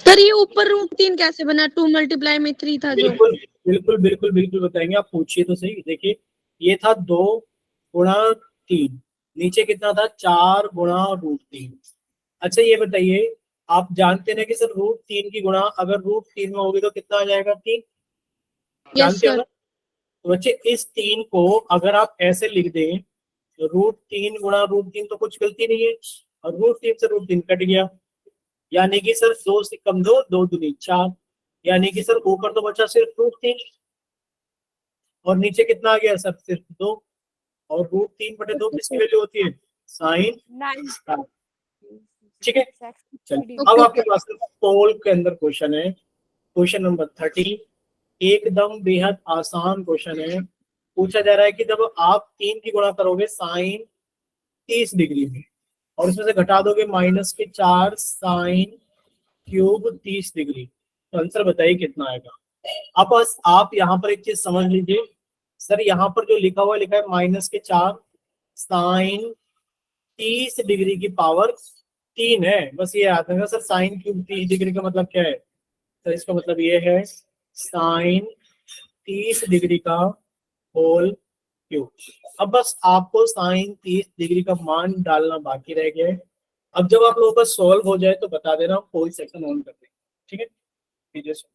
सर ये ऊपर √3 कैसे बना, 2 × 3 था जो। बिल्कुल बिल्कुल बिल्कुल बिल्कुल बताएंगे, आप पूछिए तो सही। देखिए ये था 2 × 3, नीचे कितना था 4 × √3। अच्छा ये बताइए, आप जानते हैं कि सर √3 की गुणा अगर √3 में होगी तो कितना आ जाएगा, 3, यस जानते हो सर। ना। तो बच्चे इस 3 को अगर आप ऐसे लिख दें, तो √3 × √3 तो कुछ गलती नहीं है, और √3 से √3 कट गया, यानी कि सर 2 से कम 2, 2 दूनी 4, यानी कि सर ऊपर तो बचा सिर्फ √3, और नीचे कितना आ गया सर, सिर्फ 2, और √3/2 किसकी वैल्यू होती है, साइन 60। ठीक है, चलिए अब ओके आपके ओके। पास पोल के अंदर क्वेश्चन है, क्वेश्चन नंबर 30, एकदम बेहद आसान क्वेश्चन है। पूछा जा रहा है कि जब आप 3 की गुणा करोगे साइन 30 डिग्री में, और उसमें से घटा दोगे -4 साइन क्यूब 30 डिग्री, तो आंसर बताइए कितना आएगा। अब बस आप यहाँ पर एक चीज समझ लीजिए, सर यहाँ पर जो लिखा हुआ है, लिखा है -4 साइन 30 डिग्री की पावर 3 है, बस ये याद रखना सर, साइन क्यूब 30 डिग्री का मतलब क्या है, तो इसका मतलब ये है साइन 30 डिग्री का होल क्यूब। अब बस आपको साइन 30 डिग्री का मान डालना बाकी रह गया है। अब जब आप लोगों का सॉल्व हो जाए तो बता देना, हम पोल सेक्शन ऑन कर देंगे। ठीक है, कीजिए सर।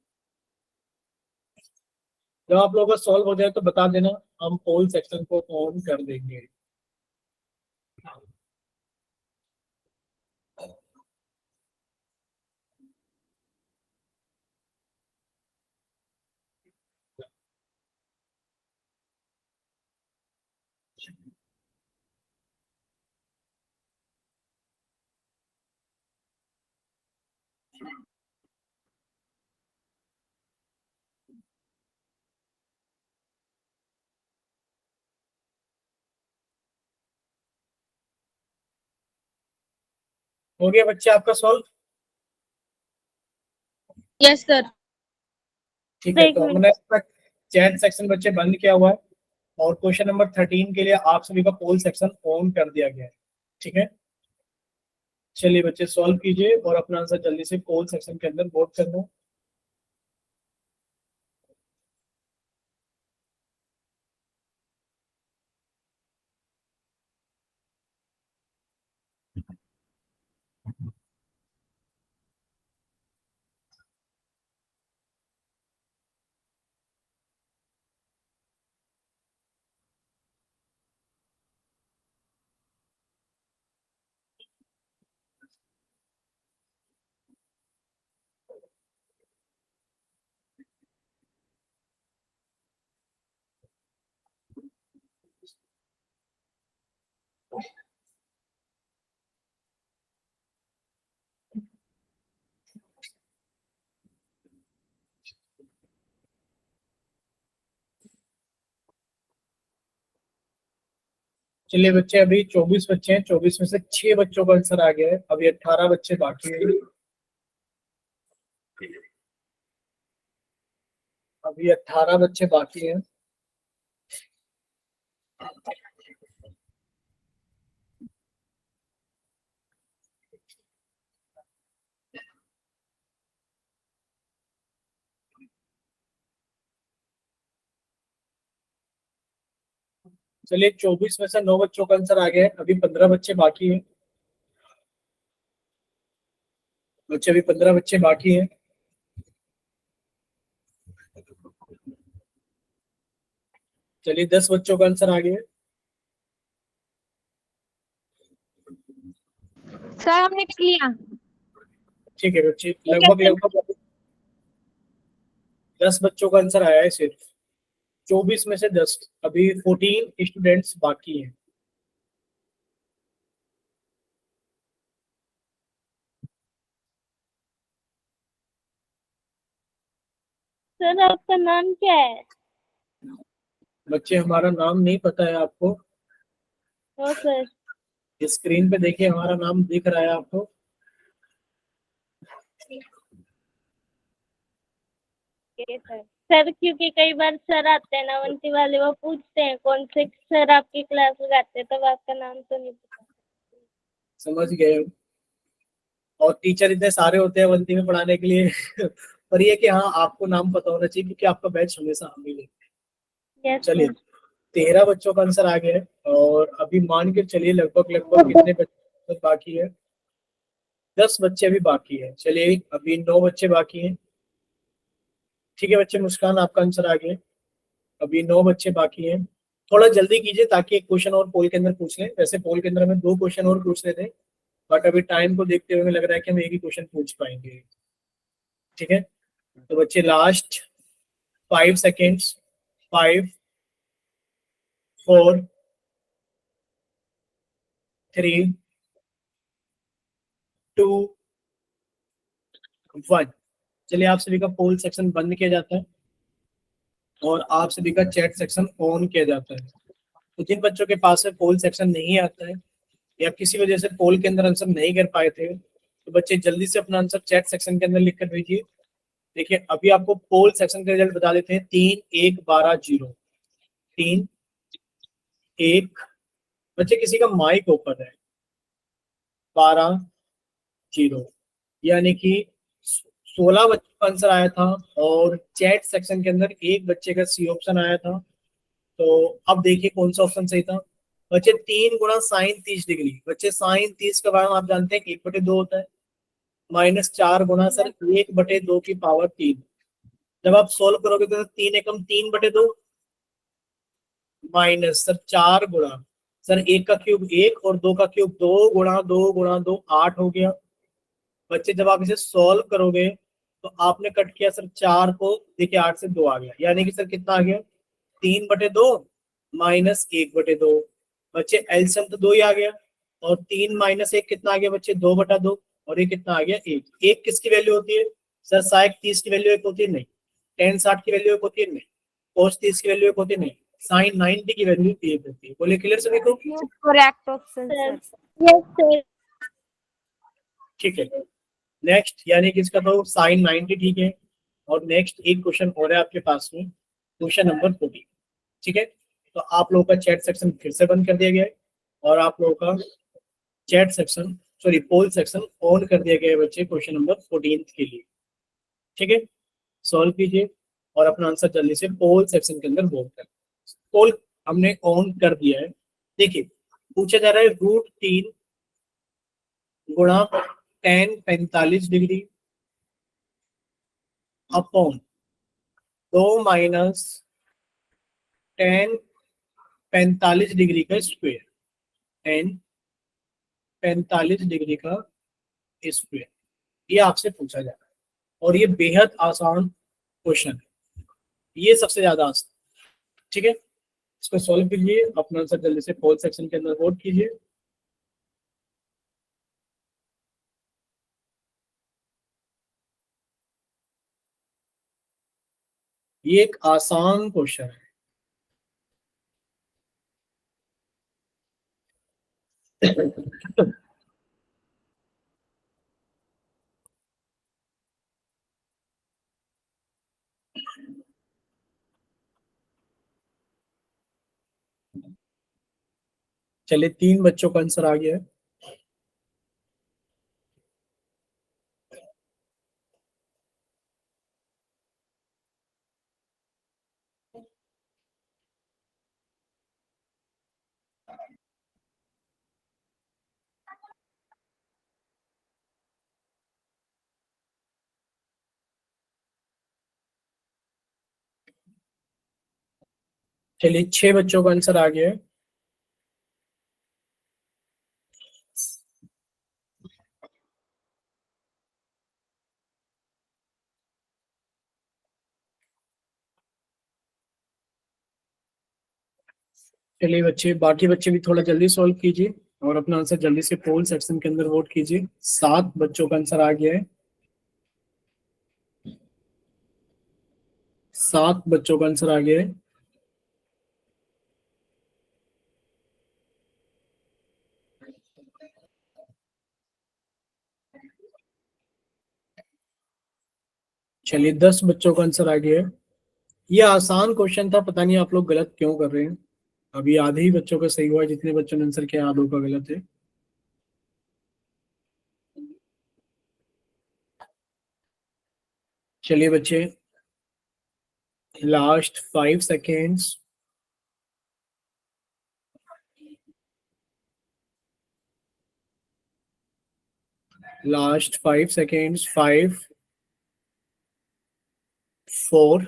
जब आप लोगों का सॉल्व हो जाए तो बता देना, हम पोल सेक्शन को ऑन कर देंगे। हो गया बच्चे आपका सॉल्व? Yes sir. ठीक है, एक तो मिनट। हमने इसका चैट सेक्शन बच्चे बंद किया हुआ है और क्वेश्चन नंबर 13 के लिए आप सभी का पोल सेक्शन ऑन कर दिया गया है। ठीक है, चलिए बच्चे सॉल्व कीजिए और अपना आंसर जल्दी से पोल सेक्शन के अंदर वोट कर दो। चलिए बच्चे, अभी 24 बच्चे हैं, 24 में से 6 बच्चों का आंसर आ गया है, अभी 18 बच्चे बाकी हैं। अभी 18 बच्चे बाकी हैं। चलिए 24 में से 9 बच्चों का आंसर आ गया है, अभी 15 बच्चे बाकी हैं। बच्चे अभी 15 बच्चे बाकी हैं। चलिए 10 बच्चों का आंसर आ गया है। सर हमने लिख लिया। ठीक है बच्चे, लगभग लगभग 10 बच्चों का आंसर आया है सिर्फ, 24 में से 10, अभी 14 स्टूडेंट्स बाकी हैं। सर आपका नाम क्या है? बच्चे हमारा नाम नहीं पता है आपको? No sir. स्क्रीन पे देखिए, हमारा नाम दिख रहा है आपको? सर सर क्योंकि कई बार सर आते हैं ना वंती वाले, वो पूछते हैं कौन से सर आपकी क्लास लगाते हैं, तब आपका नाम तो नहीं पता। समझ गए हम। और टीचर इतने सारे होते हैं अवंती में पढ़ाने के लिए पर ये कि हाँ, आपको नाम पता होना चाहिए क्योंकि आपका बैच हमेशा हम ही लेते हैं। यस चलिए सर। 13 बच्चों का आंसर आ गया है और अभी मान के चलिए लगभग लगभग कितने बच्चे बाकी है? 10 बच्चे अभी बाकी है। चलिए अभी 9 बच्चे बाकी हैं। ठीक है बच्चे, मुस्कान आपका आंसर आ गया। अभी 9 बच्चे बाकी हैं। थोड़ा जल्दी कीजिए ताकि एक क्वेश्चन और पोल के अंदर पूछ लें। वैसे पोल के अंदर हमें 2 क्वेश्चन और पूछ लेते हैं, बट अभी टाइम को देखते हुए हमें लग रहा है कि हम एक ही क्वेश्चन पूछ पाएंगे। ठीक है, तो बच्चे लास्ट 5 सेकेंड्स, 5, 4, 3, 2, 1। चलिए आप सभी का पोल सेक्शन बंद किया जाता है और आप सभी का चैट सेक्शन ऑन किया जाता है। तो जिन बच्चों के पास में पोल सेक्शन नहीं आता है या किसी वजह से पोल के अंदर आंसर नहीं कर पाए थे, तो बच्चे जल्दी से अपना आंसर चैट सेक्शन के अंदर लिख कर भेजिए। देखिए अभी आपको पोल सेक्शन का रिजल्ट बता देते हैं। 3, 1, 12, 0। 3, 1, बच्चे किसी का माइक ओपन है। 12, 0, यानी कि 16 बच्चों का आंसर आया था और चैट सेक्शन के अंदर एक बच्चे का सी ऑप्शन आया था। तो अब देखिए कौन सा ऑप्शन सही था। बच्चे 3 गुणा साइन 30 डिग्री, बच्चे साइन 30 का मान आप जानते हैं 1/2 होता है, -4 गुणा सर 1/2 की पावर 3। जब आप सोल्व करोगे तो 3 एकम 3/2 माइनस सर 4 गुणा सर 1 का क्यूब 1 और 2 का क्यूब 2 गुणा 2 गुणा 2 8 हो गया। बच्चे जब आप इसे सॉल्व करोगे तो आपने कट किया सर 4 को, देखिए 8 से 2 आ गया, यानी कि सर कितना आ गया? 3/2 माइनस 1/2। बच्चे एलसीएम तो 2 ही आ गया और 3 माइनस 1 कितना आ गया बच्चे? 2/2। और ये कितना आ गया? 1। 1 किसकी वैल्यू होती है सर? साइक 30 की वैल्यू 1 होती है? नहीं। टेन 60 की वैल्यू 1 होती है? नहीं। कोस 30 की वैल्यू 1 होती है? नहीं। साइन 90 की वैल्यू 1 होती है। बोले क्लियर सभी को? Correct option sir. Yes sir. ठीक है, नेक्स्ट यानी कि इसका तो साइन 90 ठीक है। और नेक्स्ट एक क्वेश्चन हो रहा है आपके पास में, क्वेश्चन नंबर 14। ठीक है, तो आप लोगों का चैट सेक्शन फिर से बंद कर दिया गया है और आप लोगों का chat section sorry poll section on कर दिया गया है बच्चे क्वेश्चन नंबर 14 के लिए। ठीक है, सॉल्व कीजिए और अपना आंसर जल्दी से पोल सेक्शन के अंदर वोट कर। पोल हमने ऑन कर दिया है। देखिए पूछा जा रहा है √3 गुणा tan 45 degree upon 2 minus tan 45 degree का स्क्वायर, tan 45 डिग्री का स्क्वायर, ये आपसे पूछा जा रहा है और ये बेहद आसान क्वेश्चन है, ये सबसे ज्यादा आसान। ठीक है, इसको सॉल्व कीजिए, अपना आंसर जल्दी से पोल सेक्शन के अंदर वोट कीजिए। ये एक आसान क्वेश्चन है। चलिए 3 बच्चों का आंसर आ गया है। चलिए 6 बच्चों का आंसर आ गया है। चलिए बच्चे, बाकी बच्चे भी थोड़ा जल्दी सॉल्व कीजिए और अपना आंसर जल्दी से पोल सेक्शन के अंदर वोट कीजिए। 7 बच्चों का आंसर आ गया है। 7 बच्चों का आंसर आ गया है। चलिए 10 बच्चों का आंसर आ गया है। ये आसान क्वेश्चन था, पता नहीं आप लोग गलत क्यों कर रहे हैं। अभी आधे ही बच्चों का सही हुआ है, जितने बच्चों ने आंसर किया आधों का गलत है। चलिए बच्चे, last 5 seconds. Last 5 seconds. 5 4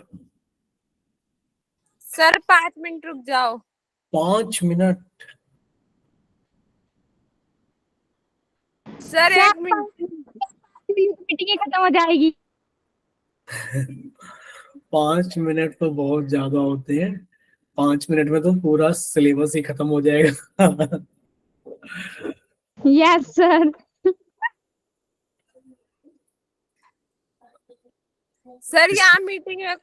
sir 5 minute रुक जाओ। 5 मिनट। Sir 1 minute. मीटिंग खत्म हो जाएगी। 5 मिनट तो बहुत ज्यादा होते हैं। 5 मिनट में तो पूरा सिलेबस ही खत्म हो जाएगा। Yes sir. सर यहाँ मीटिंग में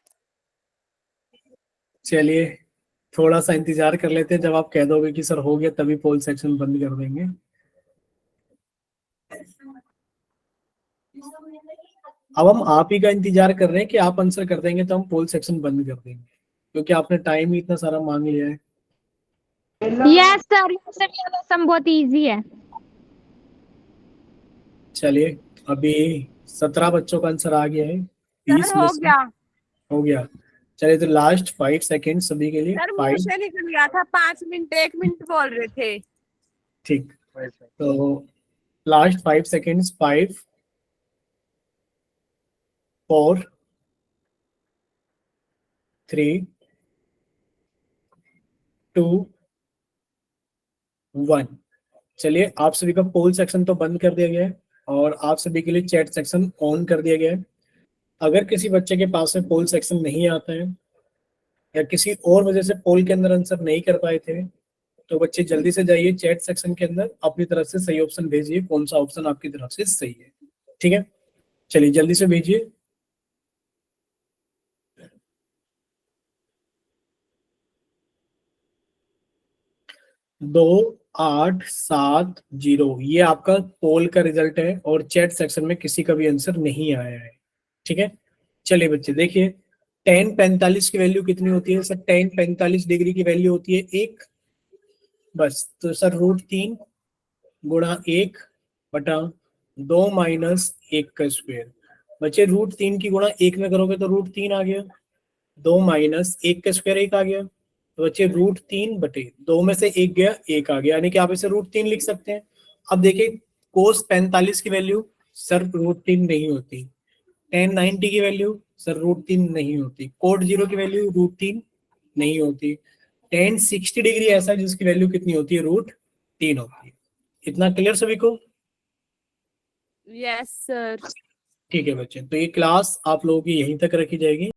चलिए थोड़ा सा इंतजार कर लेते हैं, जब आप कह दोगे कि सर हो गया तभी पोल सेक्शन बंद कर देंगे। अब हम आप ही का इंतजार कर रहे हैं कि आप आंसर कर देंगे तो हम पोल सेक्शन बंद कर देंगे, क्योंकि आपने टाइम ही इतना सारा मांग लिया है। यस सर, सम बहुत इजी है। चलिए अभी 17 बच्चों का आंसर आ गया है। 20 सर में हो से गया। हो गया। चलिए तो लास्ट 5 सेकेंड सभी के लिए। सर मुंह 5 से निकल गया था 5 मिनट 1 मिनट बोल रहे थे। ठीक, तो लास्ट 5 सेकेंड्स। 5 4 3 2 1। चलिए आप सभी का पोल सेक्शन तो बंद कर दिया गया है और आप सभी के लिए चैट सेक्शन ऑन कर दिया गया है। अगर किसी बच्चे के पास में पोल सेक्शन नहीं आता है या किसी और वजह से पोल के अंदर आंसर नहीं कर पाए थे, तो बच्चे जल्दी से जाइए चैट सेक्शन के अंदर, अपनी तरफ से सही ऑप्शन भेजिए, कौन सा ऑप्शन आपकी तरफ से सही है। ठीक है, चलिए जल्दी से भेजिए। 2 870। ये आपका पोल का रिजल्ट है और चैट सेक्शन में किसी का भी आंसर नहीं आया है। ठीक है, चलिए बच्चे देखिए, tan 45 की वैल्यू कितनी होती है सर? tan 45 डिग्री की वैल्यू होती है 1, बस। तो सर √3 गुणा 1 बटा 2 माइनस 1 का स्क्वायर। बच्चे √3 की गुणा 1 में करोगे तो √3 आ गया, 2 माइनस 1 का स्क्वायर 1 आ गया। तो बच्चे √3 बटे 2 में से 1 गया, 1 आ गया, यानी कि आप इसे √3 लिख सकते हैं। अब देखिए cos 45 की वैल्यू सर √3 नहीं होती, tan 90 की वैल्यू सर √3 नहीं होती, cot 0 की वैल्यू √3 नहीं होती, tan 60 डिग्री ऐसा है जिसकी वैल्यू कितनी होती है? √3 होती है। इतना क्लियर सभी को? Yes sir. ठीक है बच्चे, तो ये क्लास आप लोगों की यहीं तक रखी जाएगी।